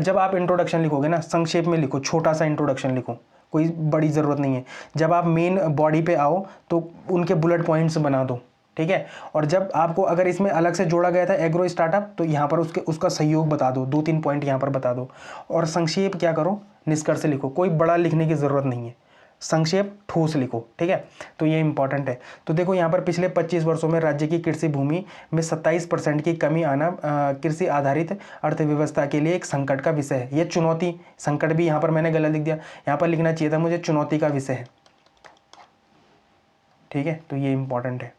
जब आप इंट्रोडक्शन लिखोगे ना, संक्षेप में लिखो, छोटा सा इंट्रोडक्शन लिखो, कोई बड़ी ज़रूरत नहीं है। जब आप मेन बॉडी पे आओ तो उनके बुलेट पॉइंट्स बना दो, ठीक है। और जब आपको अगर इसमें अलग से जोड़ा गया था एग्रो स्टार्टअप, तो यहाँ पर उसका सहयोग बता दो, 2-3 पॉइंट यहाँ पर बता दो। और संक्षेप क्या करो, निष्कर्ष लिखो, कोई बड़ा लिखने की ज़रूरत नहीं है, संक्षेप ठोस लिखो, ठीक है। तो ये इंपॉर्टेंट है। तो देखो यहाँ पर पिछले 25 वर्षों में राज्य की कृषि भूमि में 27% की कमी आना कृषि आधारित अर्थव्यवस्था के लिए एक संकट का विषय है। ये चुनौती, संकट भी यहाँ पर मैंने गलत लिख दिया, यहाँ पर लिखना चाहिए था मुझे चुनौती का विषय है, ठीक है। तो ये इंपॉर्टेंट है।